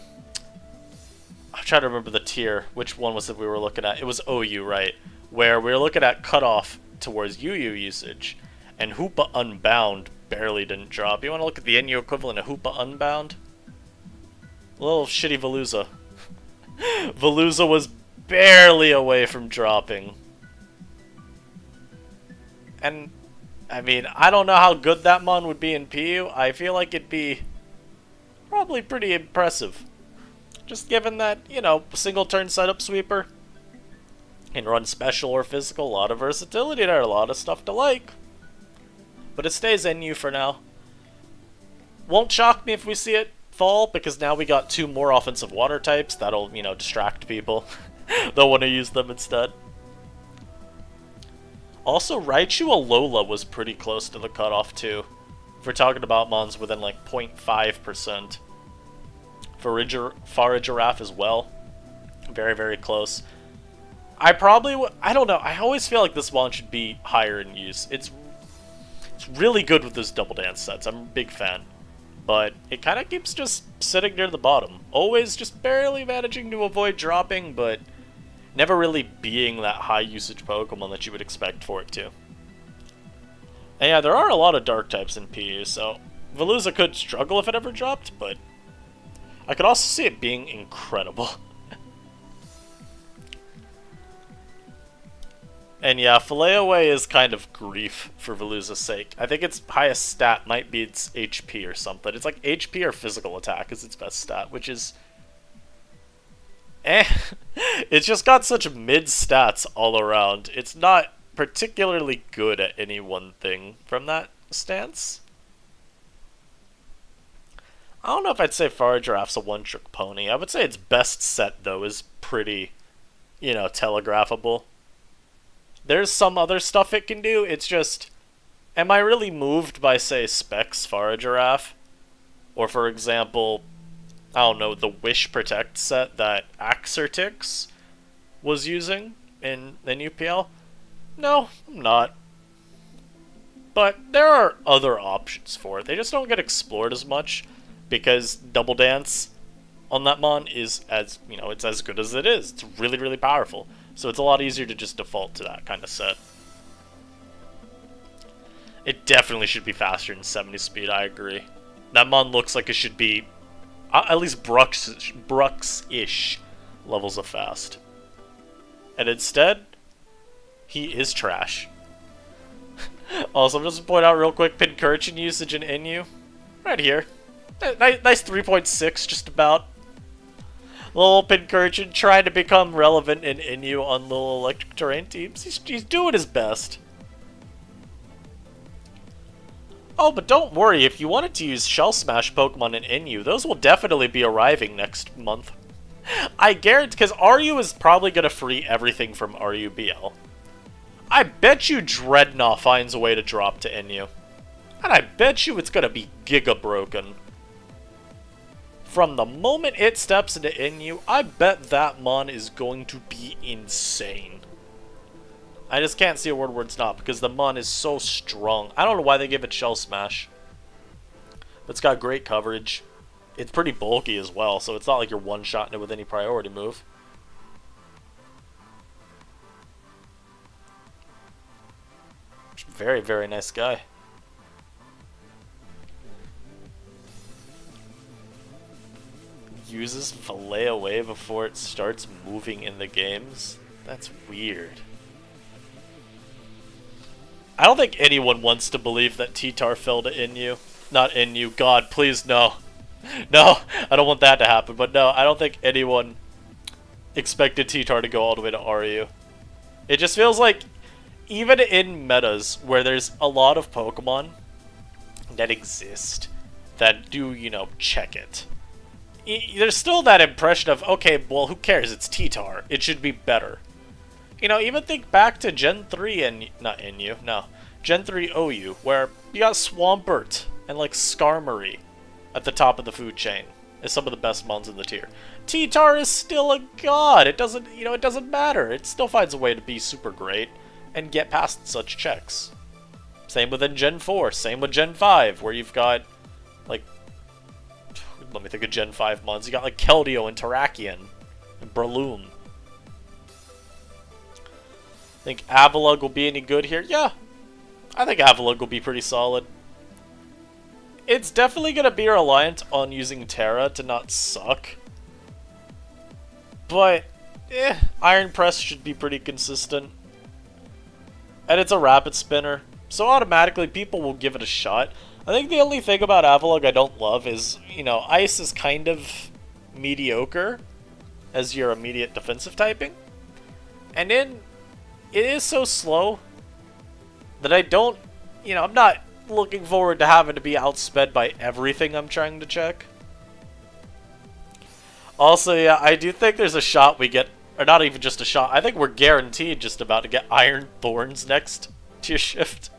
trying to remember the tier. Which one was it we were looking at? It was OU, right? Where we were looking at cutoff towards UU usage, and Hoopa Unbound barely didn't drop. You want to look at the NU equivalent of Hoopa Unbound? A little shitty Veluza. Veluza was barely away from dropping. And, I mean, I don't know how good that mon would be in PU. I feel like it'd be probably pretty impressive. Just given that, you know, single turn setup sweeper. Can run special or physical, a lot of versatility there, a lot of stuff to like. But it stays NU for now. Won't shock me if we see it fall, because now we got 2 more offensive water types. That'll, you know, distract people. They'll want to use them instead. Also, Raichu Alola was pretty close to the cutoff too. If we're talking about mons within like 0.5%. Farigiraf as well. Very, very close. I don't know, I always feel like this mon should be higher in use. It's really good with those double dance sets. I'm a big fan. But it kind of keeps just sitting near the bottom. Always just barely managing to avoid dropping, but never really being that high usage Pokemon that you would expect for it to. And yeah, there are a lot of dark types in PU, so Veluza could struggle if it ever dropped, but I could also see it being incredible. And yeah, Filet-Away is kind of grief for Veluza's sake. I think its highest stat might be its HP or something. It's like HP or physical attack is its best stat, which is It's just got such mid stats all around. It's not particularly good at any one thing from that stance. I don't know if I'd say Farigiraf's a one-trick pony. I would say its best set, though, is pretty, you know, telegraphable. There's some other stuff it can do, it's just, am I really moved by, say, Specs Farigiraf? Or, for example, I don't know, the Wish Protect set that Axertix was using in UPL? No, I'm not. But there are other options for it. They just don't get explored as much because Double Dance on that mon is as, you know, it's as good as it is. It's really, really powerful. So it's a lot easier to just default to that kind of set. It definitely should be faster than 70 speed, I agree. That mon looks like it should be at least Brux-ish levels of fast. And instead, he is trash. Also, I'm just going to point out real quick, Pincurchin usage in NU. Right here. Nice 3.6, just about. Little Pincurchin trying to become relevant in NU on little electric terrain teams. He's doing his best. Oh, but don't worry, if you wanted to use Shell Smash Pokemon in NU, those will definitely be arriving next month. I guarantee, because RU is probably going to free everything from RUBL. I bet you Dreadnought finds a way to drop to NU. And I bet you it's going to be Giga Broken. From the moment it steps into NU, I bet that mon is going to be insane. I just can't see a world where it's not, because the mon is so strong. I don't know why they give it Shell Smash. But it's got great coverage. It's pretty bulky as well, so it's not like you're one-shotting it with any priority move. Very, very nice guy. Uses Filet-Away before it starts moving in the games? That's weird. I don't think anyone wants to believe that T-Tar fell to NU. Not NU. God, please, no. No, I don't want that to happen. But no, I don't think anyone expected T-Tar to go all the way to RU. It just feels like, even in metas where there's a lot of Pokemon that exist that do, you know, check it, there's still that impression of, okay, well, who cares? It's T-Tar. It should be better. You know, even think back to Gen 3 and not NU, no, Gen 3 OU, where you got Swampert and like Skarmory at the top of the food chain as some of the best mons in the tier. T-Tar is still a god. It doesn't, you know, it doesn't matter. It still finds a way to be super great. and get past such checks. Same within Gen 4, same with Gen 5, where you've got, like, let me think of Gen 5 mons. You got, like, Keldeo and Terrakion, and Breloom. Think Avalugg will be any good here? Yeah, I think Avalugg will be pretty solid. It's definitely going to be reliant on using Terra to not suck. But, Iron Press should be pretty consistent. And it's a rapid spinner, so automatically people will give it a shot. I think the only thing about Avalugg I don't love is, you know, Ice is kind of mediocre as your immediate defensive typing. And then, it is so slow that I don't, you know, I'm not looking forward to having to be outsped by everything I'm trying to check. Also, yeah, I do think there's a shot we get, or not even just a shot, I think we're guaranteed just about to get Iron Thorns next tier shift.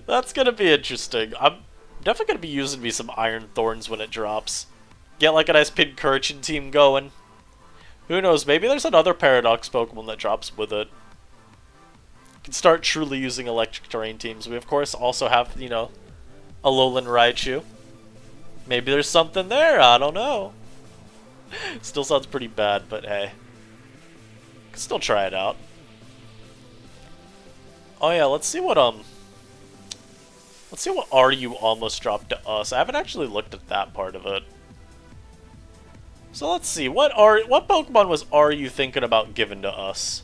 That's gonna be interesting. I'm definitely gonna be using me some Iron Thorns when it drops. Get like a nice Pincurchin team going. Who knows, maybe there's another Paradox Pokemon that drops with it. Can start truly using electric terrain teams. We of course also have, you know, Alolan Raichu. Maybe there's something there, I don't know. Still sounds pretty bad, but hey. Can still try it out. Oh yeah, let's see what RU almost dropped to us. I haven't actually looked at that part of it. So let's see, what Pokemon was RU thinking about giving to us?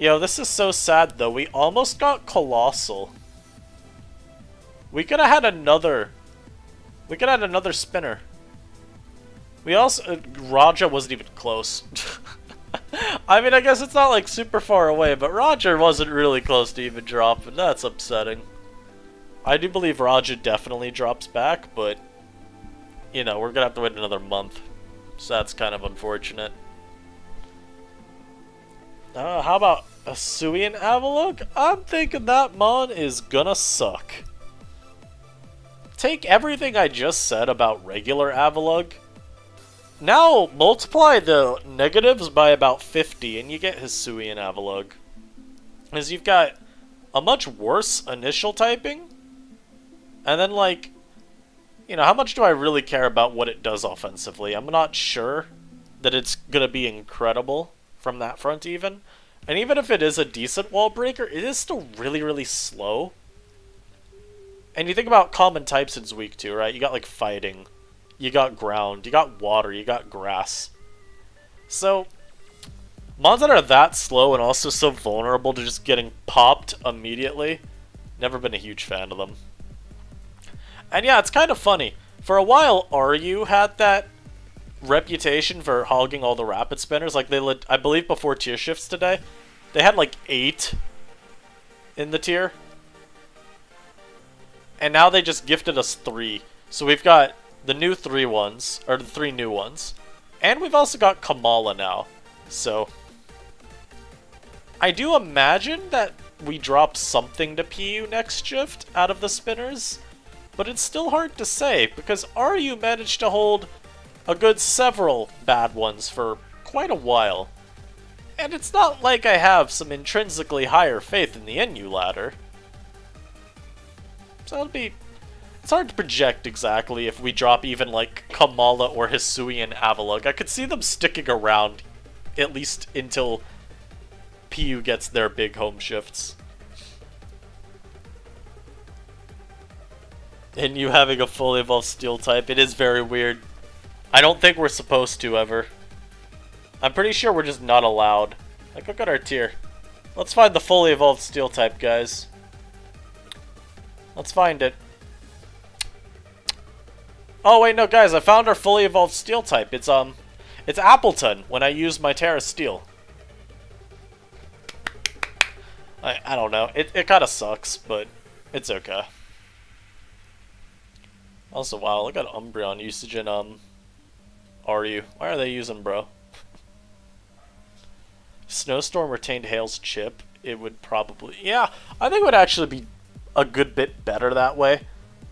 Yo, this is so sad though. We almost got Colossal. We could have had another. We could have had another spinner. We also Raja wasn't even close. I mean, I guess it's not like super far away, but Roger wasn't really close to even dropping. That's upsetting. I do believe Raja definitely drops back, but you know, we're gonna have to wait another month. So that's kind of unfortunate. How about a Hisuian Avalugg? I'm thinking that mon is gonna suck. Take everything I just said about regular Avalugg. Now multiply the negatives by about 50 and you get Hisuian Avalugg. Because you've got a much worse initial typing. And then like, you know, how much do I really care about what it does offensively? I'm not sure that it's gonna be incredible from that front even. And even if it is a decent wall breaker, it is still really, really slow. And you think about common types in week 2, right? You got like fighting, you got ground, you got water, you got grass. So, mons that are that slow and also so vulnerable to just getting popped immediately, never been a huge fan of them. And yeah, it's kind of funny. For a while, RU had that reputation for hogging all the rapid spinners. Like, I believe before tier shifts today, they had like 8 in the tier. And now they just gifted us 3. So we've got the new 3 ones, or the 3 new ones. And we've also got Kamala now. So I do imagine that we drop something to PU next shift out of the spinners. But it's still hard to say, because RU managed to hold a good several bad ones for quite a while. And it's not like I have some intrinsically higher faith in the NU ladder. So it's hard to project exactly if we drop even like Kamala or Hisuian Avalugg. I could see them sticking around at least until PU gets their big home shifts. And you having a fully evolved steel type, it is very weird. I don't think we're supposed to ever. I'm pretty sure we're just not allowed. Like, look at our tier. Let's find the fully evolved steel type, guys. Let's find it. Oh wait, no guys, I found our fully evolved steel type. It's Appleton when I use my Terra Steel. I don't know. It kind of sucks, but it's okay. Also, wow, look at Umbreon usage in RU. Why are they using bro? Snowstorm retained Hail's chip. It would probably, yeah, I think it would actually be a good bit better that way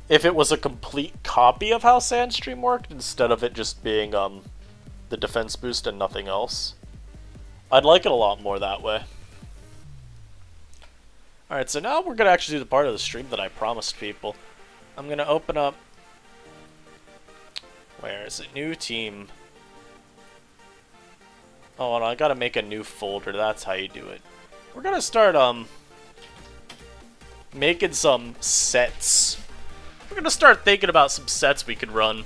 if it was a complete copy of how Sandstream worked instead of it just being the defense boost and nothing else. I'd like it a lot more that way. Alright, so now we're gonna actually do the part of the stream that I promised people. I'm gonna open up... Where is it? New team. Oh, no, I gotta make a new folder. That's how you do it. We're gonna start, making some sets. We're gonna start thinking about some sets we could run.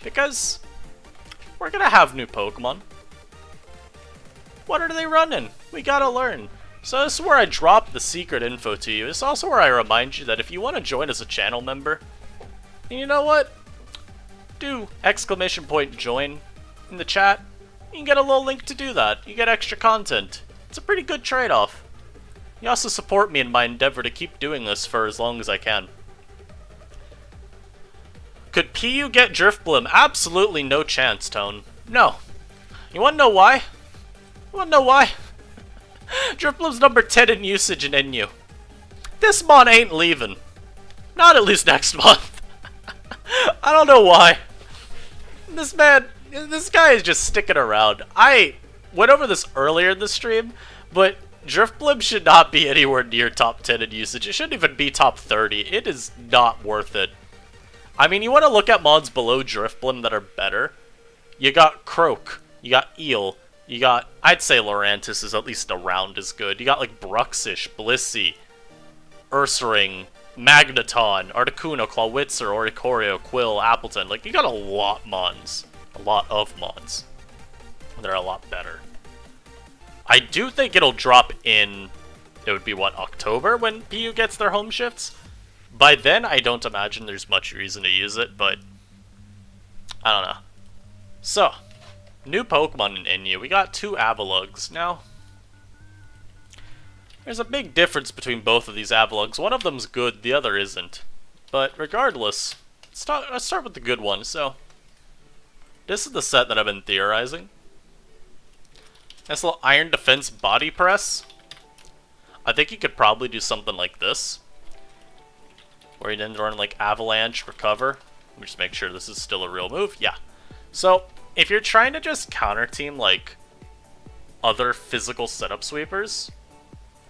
Because we're gonna have new Pokemon. What are they running? We gotta learn. So this is where I drop the secret info to you. It's also where I remind you that if you want to join as a channel member, and you know what? Do !join in the chat. You can get a little link to do that. You get extra content. It's a pretty good trade-off. You also support me in my endeavor to keep doing this for as long as I can. Could PU get Drifblim? Absolutely no chance, Tone. No. You wanna know why? You wanna know why? Drifblim's number 10 in usage in NU. This mon ain't leaving. Not at least next month. I don't know why. This guy is just sticking around. I went over this earlier in the stream, but Drifblim should not be anywhere near top 10 in usage. It shouldn't even be top 30. It is not worth it. I mean, you want to look at mods below Drifblim that are better. You got Croak. You got Eel. You got, I'd say Lurantis is at least around as good. You got like Bruxish, Blissey, Ursaring, Magneton, Articuno, Clawitzer, Oricorio, Quill, Appleton. Like, you got a lot mons. A lot of mons. They're a lot better. I do think it'll drop in, it would be what, October when PU gets their home shifts? By then, I don't imagine there's much reason to use it, but I don't know. So, new Pokemon in NU. We got 2 Avaluggs. Now, there's a big difference between both of these Avaluggs. One of them's good, the other isn't. But regardless, let's start with the good one. So, this is the set that I've been theorizing. This little Iron Defense Body Press. I think you could probably do something like this, where you then run like Avalanche, Recover. Let me just make sure this is still a real move. Yeah. So, if you're trying to just counter team like other physical setup sweepers,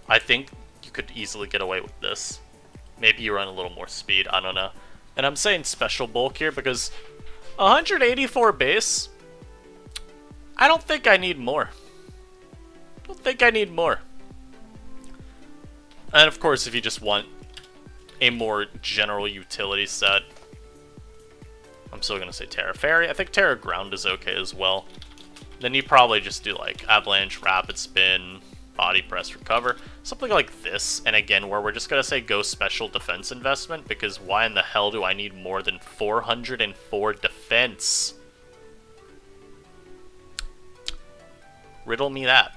I think you could easily get away with this. Maybe you run a little more speed, I don't know. And I'm saying special bulk here because 184 base, I don't think I need more. I don't think I need more. And of course, if you just want a more general utility set, I'm still gonna say Terra Fairy. I think Terra Ground is okay as well. Then you probably just do like Avalanche, Rapid Spin, Body Press, Recover, something like this. And again, where we're just gonna say go special defense investment, because why in the hell do I need more than 404 defense? Riddle me that.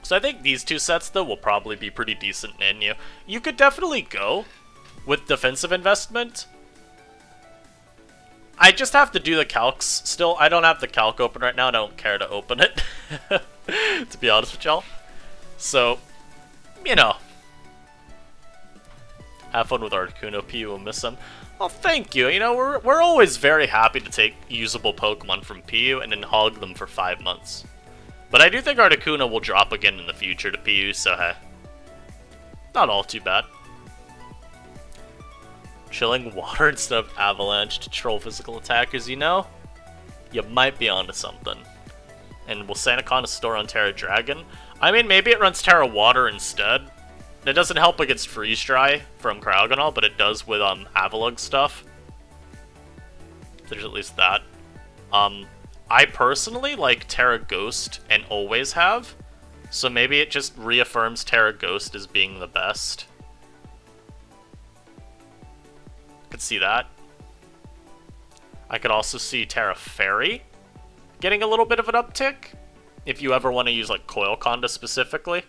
So I think these 2 sets, though, will probably be pretty decent in NU. You could definitely go with defensive investment. I just have to do the calcs still. I don't have the calc open right now, and I don't care to open it, to be honest with y'all. So, you know. Have fun with Articuno, PU will miss him. Well, thank you. You know, we're always very happy to take usable Pokemon from PU and then hog them for 5 months. But I do think Articuno will drop again in the future to PU, so hey. Not all too bad. Chilling Water instead of Avalanche to troll physical attackers, you know? You might be onto something. And will Sanacon store on Terra Dragon? I mean, maybe it runs Terra Water instead. It doesn't help against Freeze Dry from Cryogonal, but it does with Avalugg stuff. There's at least that. I personally like Terra Ghost and always have, so maybe it just reaffirms Terra Ghost as being the best. Could see that. I could also see Terra Fairy getting a little bit of an uptick, if you ever want to use like Coil Conda specifically.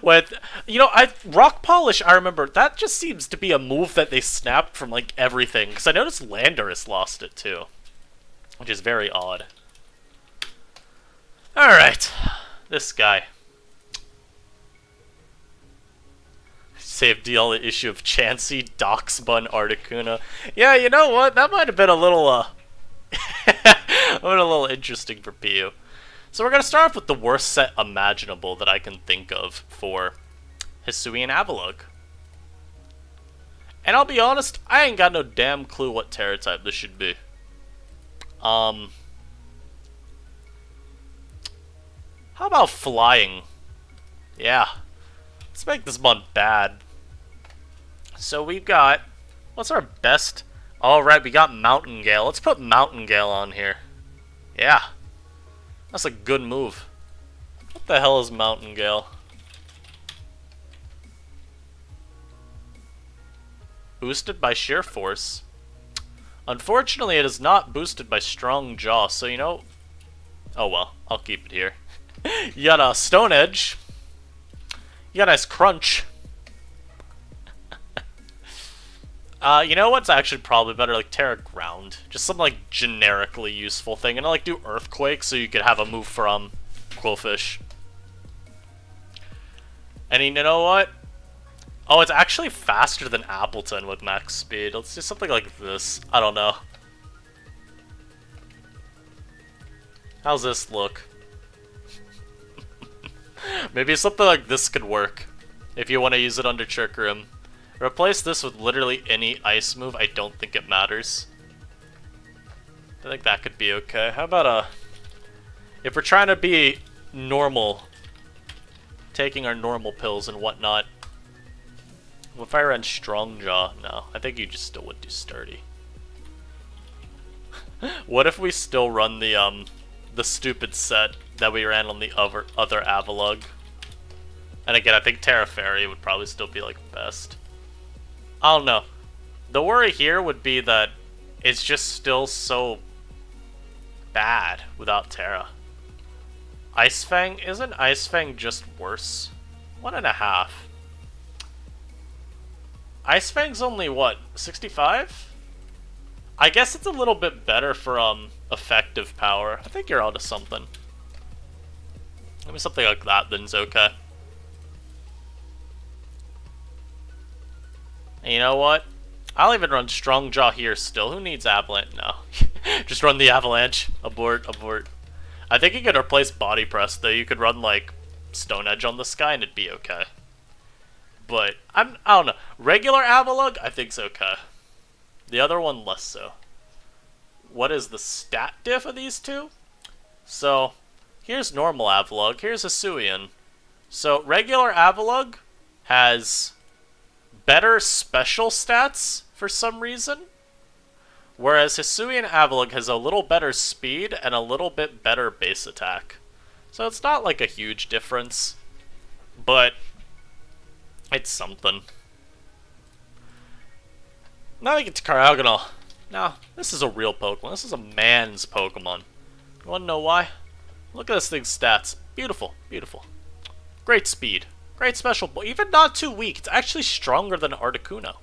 With, you know, Rock Polish, I remember, that just seems to be a move that they snapped from like everything, because I noticed Landorus lost it too, which is very odd. Alright, this guy. Saved the only issue of Chansey, Doxbun, Articuno. Yeah, you know what? That might have been a little, a little interesting for PU. So we're going to start off with the worst set imaginable that I can think of for Hisuian Avalugg. And I'll be honest, I ain't got no damn clue what Terra type this should be. How about flying? Yeah. Let's make this one bad. So we've got... What's our best? Alright, we got Mountain Gale. Let's put Mountain Gale on here. Yeah. That's a good move. What the hell is Mountain Gale? Boosted by sheer force. Unfortunately, it is not boosted by strong jaw, so you know... Oh well, I'll keep it here. You got a Stone Edge. You got a nice crunch. You know what's actually probably better? Like Terra Ground. Just some like generically useful thing. And I like do Earthquake so you could have a move from Quillfish. And you know what? Oh, it's actually faster than Appleton with max speed. Let's do something like this. I don't know. How's this look? Maybe something like this could work. If you want to use it under Trick Room. Replace this with literally any ice move. I don't think it matters. I think that could be okay. How about if we're trying to be normal, taking our normal pills and whatnot. What if I ran Strong Jaw? No, I think you just still would do Sturdy. What if we still run the stupid set that we ran on the other Avalugg? And again, I think Terra Fairy would probably still be like best. I don't know. The worry here would be that it's just still so bad without Terra. Ice Fang? Isn't Ice Fang just worse? 1.5. Ice Fang's only, what, 65? I guess it's a little bit better for, effective power. I think you're onto something. Maybe something like that then's okay. And you know what? I'll even run Strong Jaw here still. Who needs Avalanche? No. Just run the Avalanche. Abort, abort. I think you could replace Body Press, though. You could run, like, Stone Edge on this guy and it'd be okay. But, I don't know. Regular Avalugg, I think's okay. The other one, less so. What is the stat diff of these two? So, here's normal Avalugg. Here's Hisuian. So, regular Avalugg has better special stats for some reason, whereas Hisuian Avalugg has a little better speed and a little bit better base attack. So it's not like a huge difference, but it's something. Now we get to Caragonal. Now, this is a real Pokemon. This is a man's Pokemon. You wanna know why? Look at this thing's stats. Beautiful, beautiful. Great speed. Great special, even not too weak. It's actually stronger than Articuno.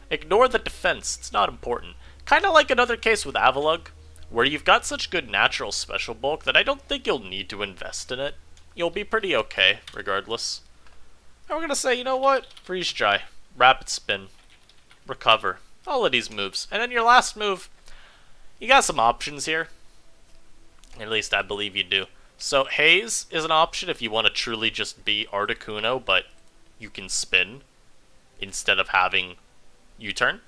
Ignore the defense. It's not important. Kind of like another case with Avalugg, where you've got such good natural special bulk that I don't think you'll need to invest in it. You'll be pretty okay, regardless. And we're going to say, you know what? Freeze Dry. Rapid Spin. Recover. All of these moves. And then your last move, you got some options here. At least I believe you do. So, Haze is an option if you want to truly just be Articuno, but you can spin instead of having U-turn.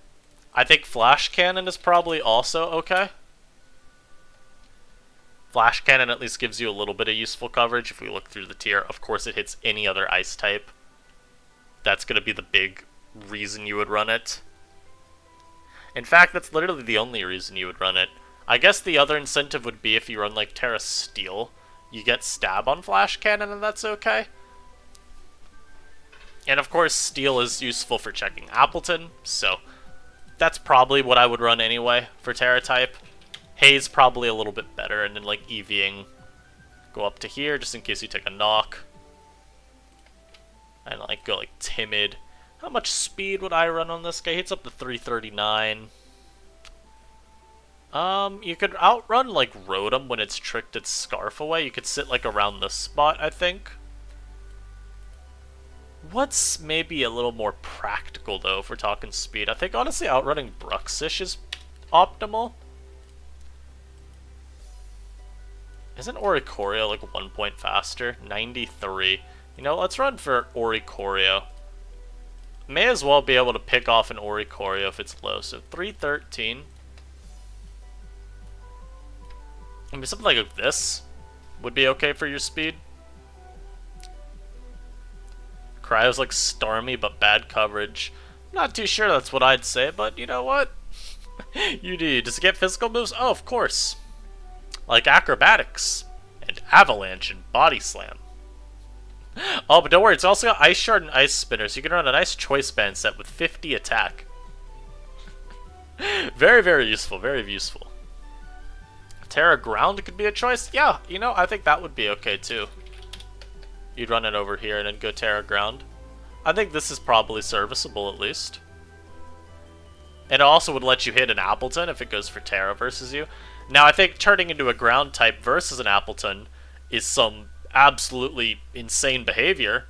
I think Flash Cannon is probably also okay. Flash Cannon at least gives you a little bit of useful coverage if we look through the tier. Of course, it hits any other ice type. That's going to be the big reason you would run it. In fact, that's literally the only reason you would run it. I guess the other incentive would be if you run like Terra Steel. You get Stab on Flash Cannon and that's okay. And of course, Steel is useful for checking Appleton, so that's probably what I would run anyway for Terra type. Haze probably a little bit better, and then like EVing, go up to here just in case you take a knock. And like go like Timid. How much speed would I run on this guy? He hits up to 339. You could outrun, like, Rotom when it's tricked its Scarf away. You could sit, like, around this spot, I think. What's maybe a little more practical, though, if we're talking speed? I think, honestly, outrunning Bruxish is optimal. Isn't Oricorio like 1 point faster? 93. You know, let's run for Oricorio. May as well be able to pick off an Oricorio if it's low. So 313. I mean, something like this would be okay for your speed. Cryo's like Starmie, but bad coverage. Not too sure that's what I'd say, but you know what? You need. Does it get physical moves? Oh, of course. Like Acrobatics, and Avalanche, and Body Slam. Oh, but don't worry, it's also got Ice Shard and Ice Spinner, so you can run a nice Choice Band set with 50 attack. Very, very useful, very useful. Terra Ground could be a choice. Yeah, you know, I think that would be okay too. You'd run it over here and then go Terra Ground. I think this is probably serviceable at least. And it also would let you hit an Appleton if it goes for Terra versus you. Now, I think turning into a ground type versus an Appleton is some absolutely insane behavior.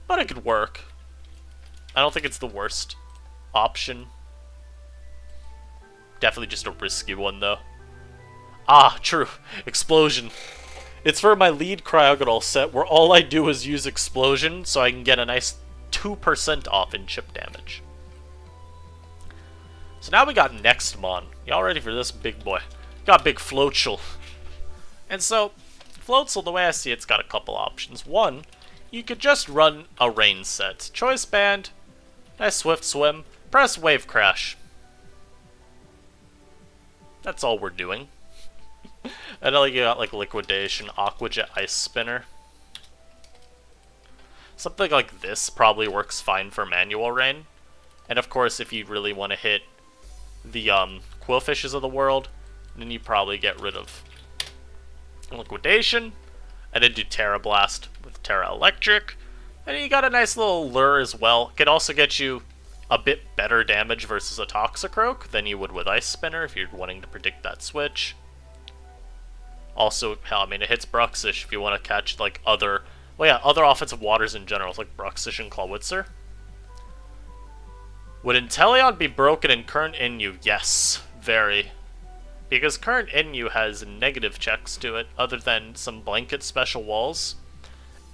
But it could work. I don't think it's the worst option. Definitely just a risky one, though. Ah, true. Explosion. It's for my lead Cryogonal set where all I do is use Explosion so I can get a nice 2% off in chip damage. So now we got Nextmon. Y'all ready for this big boy? Got big Floatzel. And so, Floatzel, the way I see it's got a couple options. One, you could just run a rain set. Choice Band, nice Swift Swim, press Wave Crash. That's all we're doing. And then you got like Liquidation, Aqua Jet, Ice Spinner. Something like this probably works fine for manual rain. And of course, if you really want to hit the Quillfishes of the world, then you probably get rid of Liquidation, and then do Terra Blast with Terra Electric. And you got a nice little lure as well. Could also get you a bit better damage versus a Toxicroak than you would with Ice Spinner if you're wanting to predict that switch. Also, hell, I mean, it hits Bruxish if you want to catch like other offensive waters in general, like Bruxish and Clawitzer. Would Inteleon be broken in Current Inu? Yes, very. Because Current Inu has negative checks to it, other than some blanket special walls.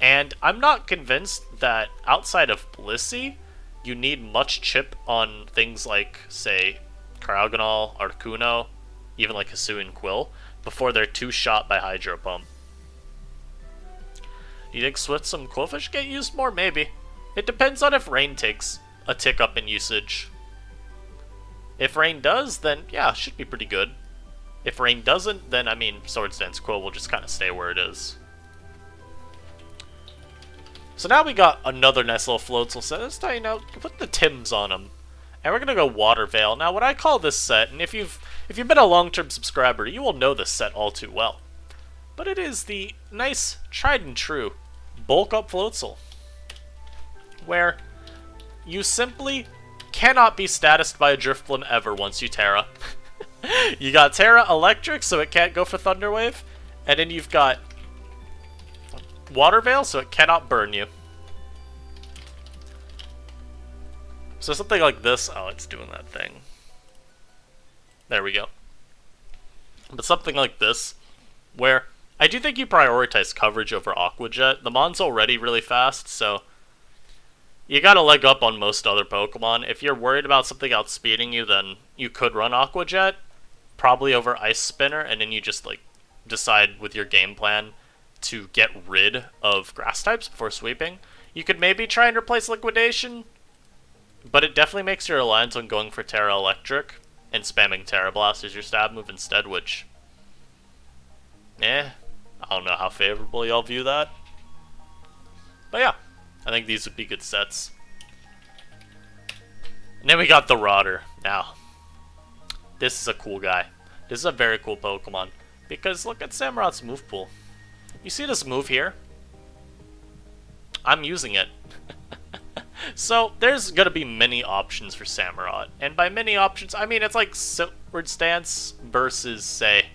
And I'm not convinced that outside of Blissey, you need much chip on things like, say, Cryogonal, Articuno, even like Hisuian Quill, before they're two-shot by Hydro Pump. Do you think some Quillfish get used more? Maybe. It depends on if Rain takes a tick up in usage. If Rain does, then yeah, should be pretty good. If Rain doesn't, then I mean, Swords Dance Quill will just kind of stay where it is. So now we got another nice little Floatzel set. This time, you know, put the Tims on them. And we're gonna go Water Veil. Now, what I call this set, and if you've been a long-term subscriber, you will know this set all too well. But it is the nice, tried and true Bulk Up Floatzel, where you simply cannot be statused by a Drifblim ever once you Terra. You got Terra Electric, so it can't go for Thunder Wave, and then you've got Water Veil, so it cannot burn you. So something like this, oh, it's doing that thing. There we go. But something like this, where I do think you prioritize coverage over Aqua Jet. The Mon's already really fast, so you got a leg up on most other Pokemon. If you're worried about something outspeeding you, then you could run Aqua Jet, probably over Ice Spinner, and then you just like decide with your game plan to get rid of grass types before sweeping. You could maybe try and replace Liquidation, but it definitely makes your reliance on going for Terra Electric and spamming Terra Blast as your stab move instead, which, I don't know how favorable y'all view that. But yeah, I think these would be good sets. And then we got the Rodder. Now, this is a cool guy. This is a very cool Pokemon, because look at Samurott's move pool. You see this move here? I'm using it. So, there's gonna be many options for Samurott. And by many options, I mean it's like Swords Dance versus, say,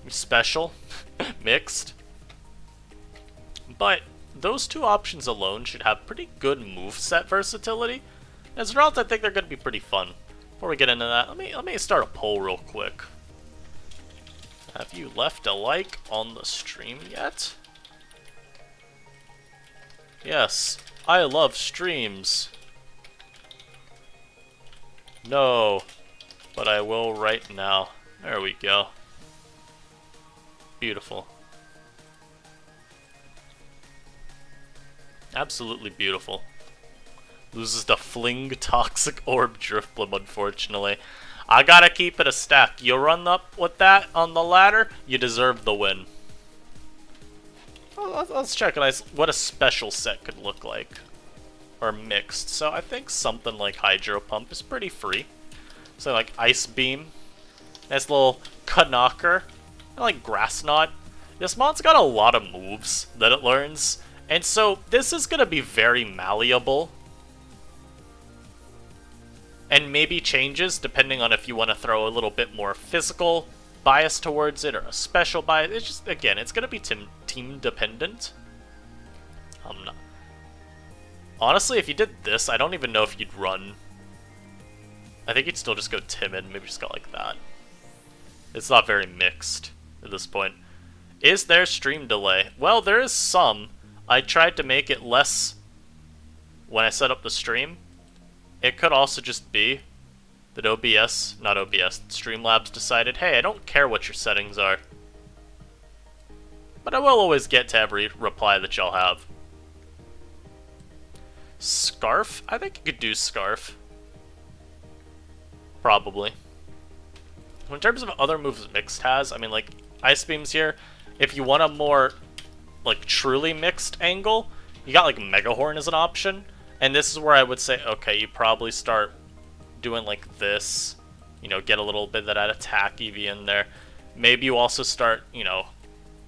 Special, Mixed. But those two options alone should have pretty good moveset versatility. As a result, I think they're gonna be pretty fun. Before we get into that, let me start a poll real quick. Have you left a like on the stream yet? Yes, I love streams. No, but I will right now. There we go. Beautiful. Absolutely beautiful. Loses the Fling Toxic Orb Drifblim, unfortunately. I gotta keep it a stack. You run up with that on the ladder, you deserve the win. Well, let's check what a special set could look like. Or mixed. So I think something like Hydro Pump is pretty free. So like Ice Beam. Nice little Knocker. I like Grass Knot. This mod's got a lot of moves that it learns. And so this is going to be very malleable. And maybe changes depending on if you want to throw a little bit more physical bias towards it or a special bias. It's just, again, it's going to be team dependent. I'm not. Honestly, if you did this, I don't even know if you'd run. I think you'd still just go timid, maybe just go like that. It's not very mixed at this point. Is there stream delay? Well, there is some. I tried to make it less when I set up the stream. It could also just be that Streamlabs decided, hey, I don't care what your settings are. But I will always get to every reply that y'all have. Scarf? I think you could do Scarf. Probably. In terms of other moves Mixed has, I mean, like, Ice Beam's here. If you want a more, like, truly mixed angle, you got, like, Mega Horn as an option. And this is where I would say, okay, you probably start doing, like, this. You know, get a little bit of that attack EV in there. Maybe you also start, you know,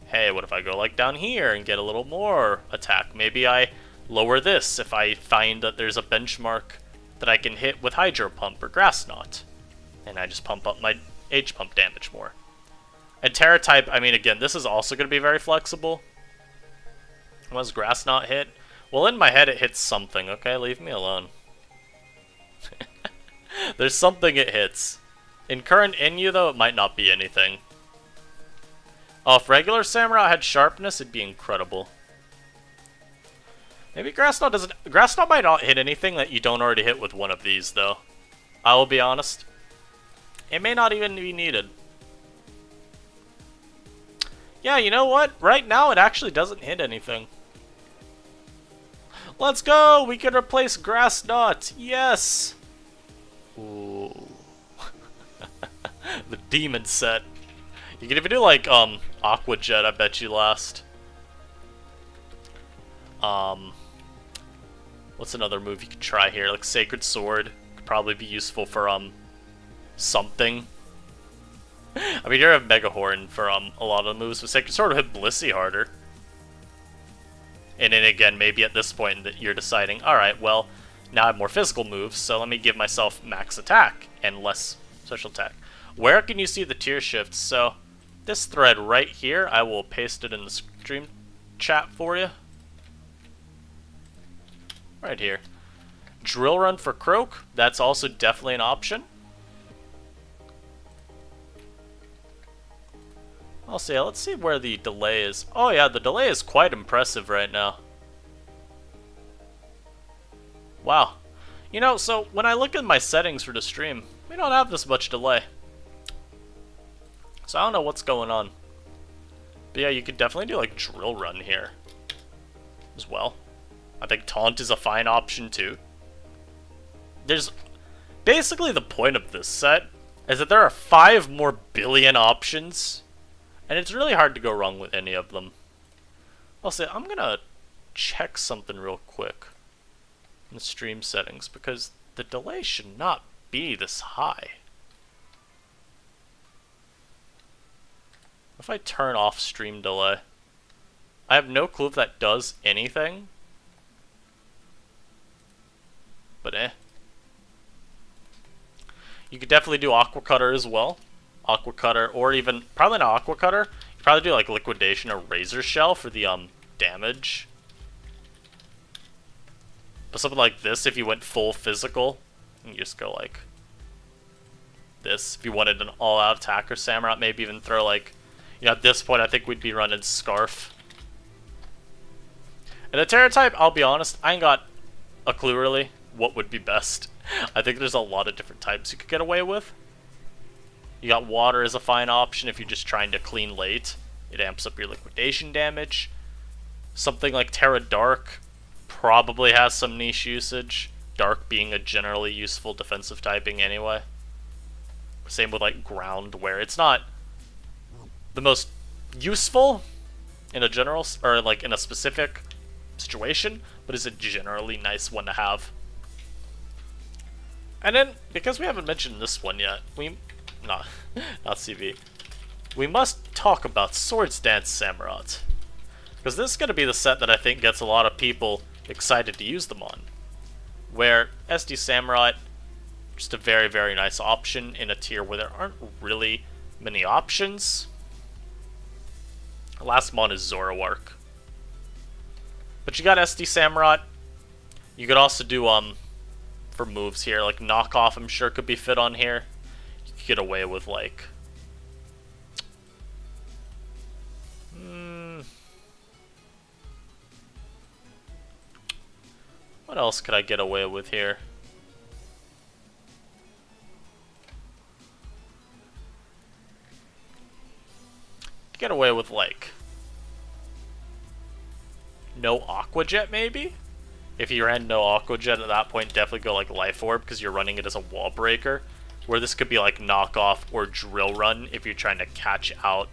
hey, what if I go, like, down here and get a little more attack? Maybe I lower this if I find that there's a benchmark that I can hit with Hydro Pump or Grass Knot. And I just pump up my H-Pump damage more. And Terra type, I mean, again, this is also going to be very flexible. Was Grass Knot hit? Well, in my head, it hits something, okay? Leave me alone. There's something it hits. In current Inyu, though, it might not be anything. Oh, if regular Samurott had sharpness, it'd be incredible. Maybe Grass Knot doesn't... Grass Knot might not hit anything that you don't already hit with one of these, though. I will be honest. It may not even be needed. Yeah, you know what? Right now, it actually doesn't hit anything. Let's go! We can replace Grass Knot! Yes! Ooh. The demon set. You can even do, like, Aqua Jet, I bet you last. What's another move you could try here? Like, Sacred Sword. Could probably be useful for, something. I mean, you have Mega Horn for, a lot of the moves, but Sacred Sword will hit Blissey harder. And then again, maybe at this point that you're deciding, alright, well, now I have more physical moves, so let me give myself max attack and less special attack. Where can you see the tier shifts? So, this thread right here, I will paste it in the stream chat for you. Right here. Drill Run for Croak, that's also definitely an option. I'll see, let's see where the delay is. Oh yeah, the delay is quite impressive right now. Wow. You know, so when I look at my settings for the stream, we don't have this much delay. So I don't know what's going on. But yeah, you could definitely do like Drill Run here as well. I think Taunt is a fine option too. There's basically the point of this set is that there are 5 more billion options. And it's really hard to go wrong with any of them. I'll say, I'm gonna check something real quick in the stream settings, because the delay should not be this high. If I turn off stream delay, I have no clue if that does anything. But You could definitely do Aqua Cutter as well. Aqua Cutter, or even, probably not Aqua Cutter, you probably do like Liquidation or Razor Shell for the damage. But something like this, if you went full physical, you just go like this. If you wanted an all-out attacker Samurott, maybe even throw like You know, at this point, I think we'd be running Scarf. And a Terra type, I'll be honest, I ain't got a clue really what would be best. I think there's a lot of different types you could get away with. You got Water as a fine option if you're just trying to clean late. It amps up your liquidation damage. Something like Terra Dark probably has some niche usage. Dark being a generally useful defensive typing anyway. Same with like Ground, where it's not the most useful in a general, or like in a specific situation, but is a generally nice one to have. And then, because we haven't mentioned this one yet, not CV, we must talk about Swords Dance Samurott. Because this is going to be the set that I think gets a lot of people excited to use them on. Where SD Samurott, just a very, very nice option in a tier where there aren't really many options. Last mon is Zoroark. But you got SD Samurott. You could also do, for moves here, like Knockoff I'm sure could be fit on here. You could get away with, like... what else could I get away with here? Get away with, like, no Aqua Jet, maybe? If you ran no Aqua Jet at that point, definitely go, like, Life Orb, because you're running it as a wall breaker. Where this could be, like, Knockoff or Drill Run if you're trying to catch out,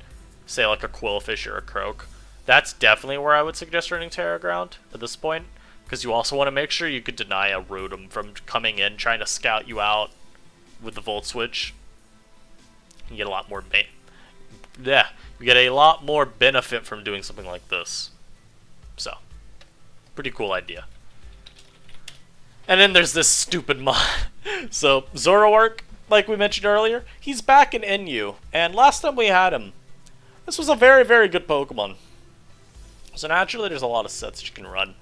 say, like, a Quillfish or a Croak. That's definitely where I would suggest running Terra Ground at this point. Because you also want to make sure you could deny a Rotom from coming in, trying to scout you out with the Volt Switch. You get a lot more you get a lot more benefit from doing something like this. So, pretty cool idea. And then there's this stupid mod. So, Zoroark, like we mentioned earlier, he's back in NU. And last time we had him, this was a very, very good Pokemon. So naturally, there's a lot of sets you can run.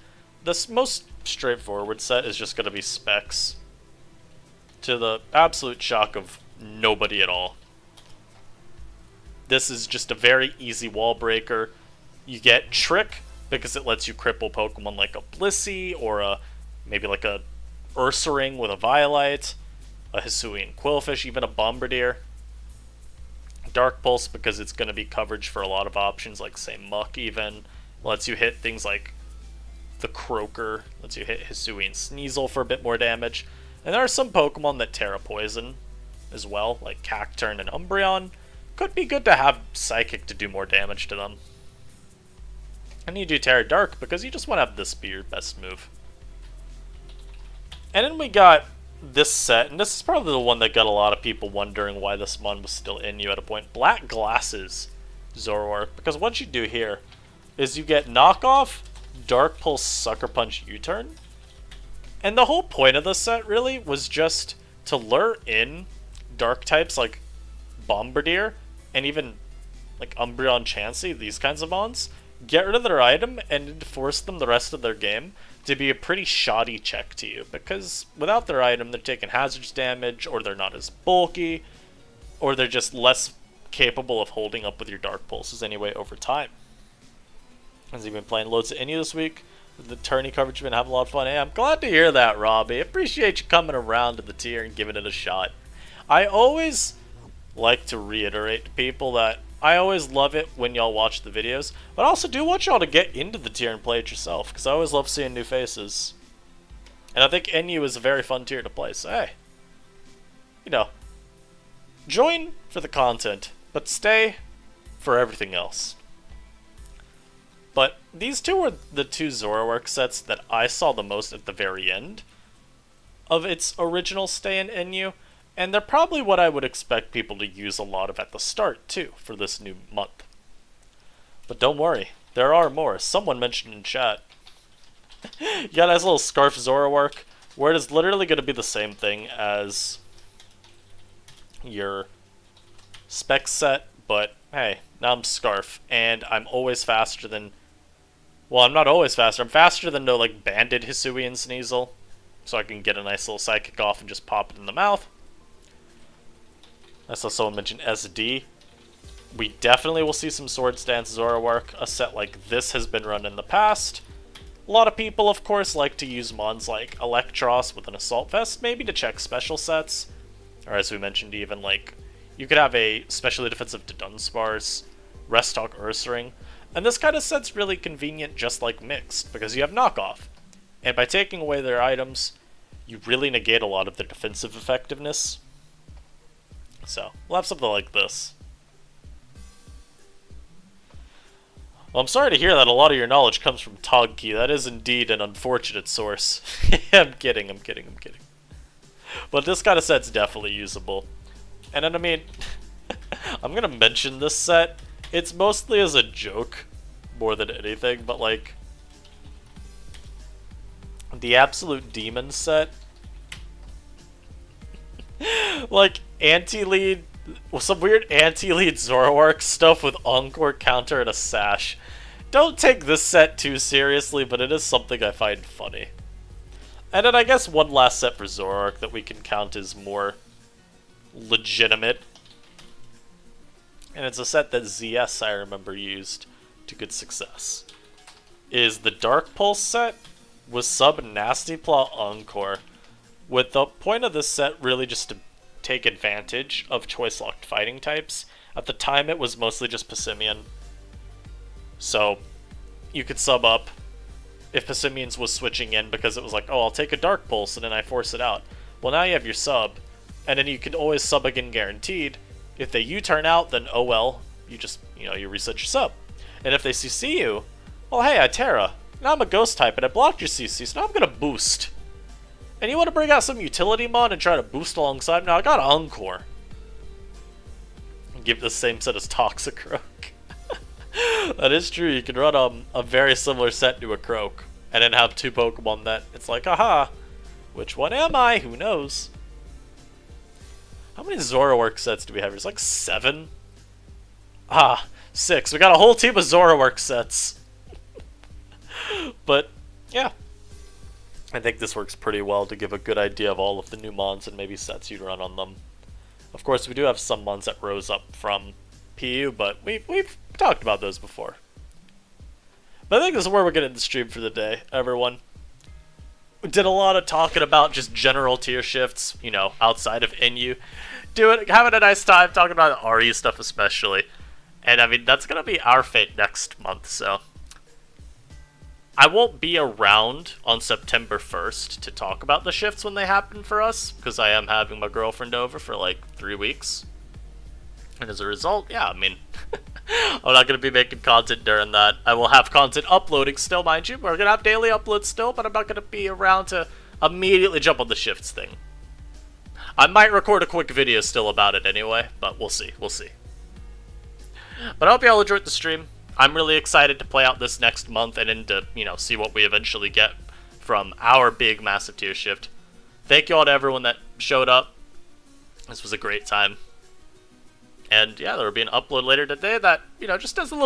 The most straightforward set is just going to be Specs. To the absolute shock of nobody at all. This is just a very easy wall breaker. You get Trick, because it lets you cripple Pokemon like a Blissey, or maybe like a Ursaring with a Violite, a Hisuian Quillfish, even a Bombardier. Dark Pulse, because it's going to be coverage for a lot of options, like say Muck even. Lets you hit things like the Croaker, lets you hit Hisuian Sneasel for a bit more damage. And there are some Pokemon that Terra Poison as well, like Cacturne and Umbreon. Could be good to have Psychic to do more damage to them. And you do Terra Dark because you just want to have this be your best move. And then we got this set, and this is probably the one that got a lot of people wondering why this mon was still in you at a point. Black Glasses Zoroark, because what you do here is you get Knockoff, Dark Pulse, Sucker Punch, U-Turn. And the whole point of this set really was just to lure in dark types like Bombardier and even like Umbreon, Chansey, these kinds of mons, get rid of their item and force them the rest of their game to be a pretty shoddy check to you, because without their item they're taking hazards damage, or they're not as bulky, or they're just less capable of holding up with your Dark Pulses anyway over time. Has he been playing loads of NU this week? The tourney coverage, been having a lot of fun. Hey, I'm glad to hear that, Robbie. Appreciate you coming around to the tier and giving it a shot. I always like to reiterate to people that I always love it when y'all watch the videos, but I also do want y'all to get into the tier and play it yourself, because I always love seeing new faces. And I think NU is a very fun tier to play, so hey, you know, join for the content, but stay for everything else. But these two were the two Zoroark sets that I saw the most at the very end of its original stay in NU, and they're probably what I would expect people to use a lot of at the start, too, for this new month. But don't worry, there are more. Someone mentioned in chat. You got a nice little Scarf Zoroark, where it is literally going to be the same thing as your Spec set, but hey, now I'm Scarf, and I'm always faster than... well, I'm not always faster. I'm faster than no, like, Banded Hisuian Sneasel, so I can get a nice little Psychic off and just pop it in the mouth. I saw someone mention SD. We definitely will see some Sword Stance Zoroark. A set like this has been run in the past. A lot of people, of course, like to use mons like Electros with an Assault Vest, maybe to check special sets. Or as we mentioned, even like, you could have a specially defensive to Dunsparce, Restock Ursaring, and this kind of set's really convenient just like Mixed, because you have knockoff. And by taking away their items, you really negate a lot of their defensive effectiveness. So, we'll have something like this. Well, I'm sorry to hear that a lot of your knowledge comes from Togki. That is indeed an unfortunate source. I'm kidding. But this kind of set's definitely usable. And then, I mean, I'm gonna mention this set. It's mostly as a joke, more than anything, but like, the Absolute Demon set, like, anti-lead, some weird anti-lead Zoroark stuff with Encore counter and a sash. Don't take this set too seriously, but it is something I find funny. And then I guess one last set for Zoroark that we can count as more legitimate. And it's a set that ZS, I remember, used to good success. Is the Dark Pulse set with sub Nasty Claw Encore. With the point of this set really just to take advantage of choice-locked fighting types. At the time it was mostly just Passimian. So you could sub up if Passimians was switching in because it was like, oh, I'll take a Dark Pulse and then I force it out. Well, now you have your sub, and then you can always sub again guaranteed. If they U-turn out, then oh well, you just, you reset your sub. And if they CC you, well, hey, I Terra. Now I'm a Ghost type and I blocked your CC, so now I'm gonna boost. And you want to bring out some utility mod and try to boost alongside? Now I got Encore. Give the same set as Toxicroak. That is true, you can run a very similar set to a Croak. And then have two Pokemon that, it's like, aha, which one am I? Who knows? How many Zoroark sets do we have? There's like 7? Ah, 6. We got a whole team of Zoroark sets. But, yeah. I think this works pretty well to give a good idea of all of the new mons and maybe sets you'd run on them. Of course, we do have some mons that rose up from PU, but we've talked about those before. But I think this is where we're getting the stream for the day, everyone. We did a lot of talking about just general tier shifts, outside of NU. Having a nice time talking about the RE stuff especially. And I mean, that's going to be our fate next month, so I won't be around on September 1st to talk about the shifts when they happen for us, because I am having my girlfriend over for like 3 weeks. And as a result, yeah, I mean, I'm not going to be making content during that. I will have content uploading still, mind you. We're going to have daily uploads still, but I'm not going to be around to immediately jump on the shifts thing. I might record a quick video still about it anyway, but we'll see. But I hope y'all enjoyed the stream. I'm really excited to play out this next month and then to, see what we eventually get from our big, massive tier shift. Thank you all to everyone that showed up. This was a great time. And yeah, there will be an upload later today that, just does a little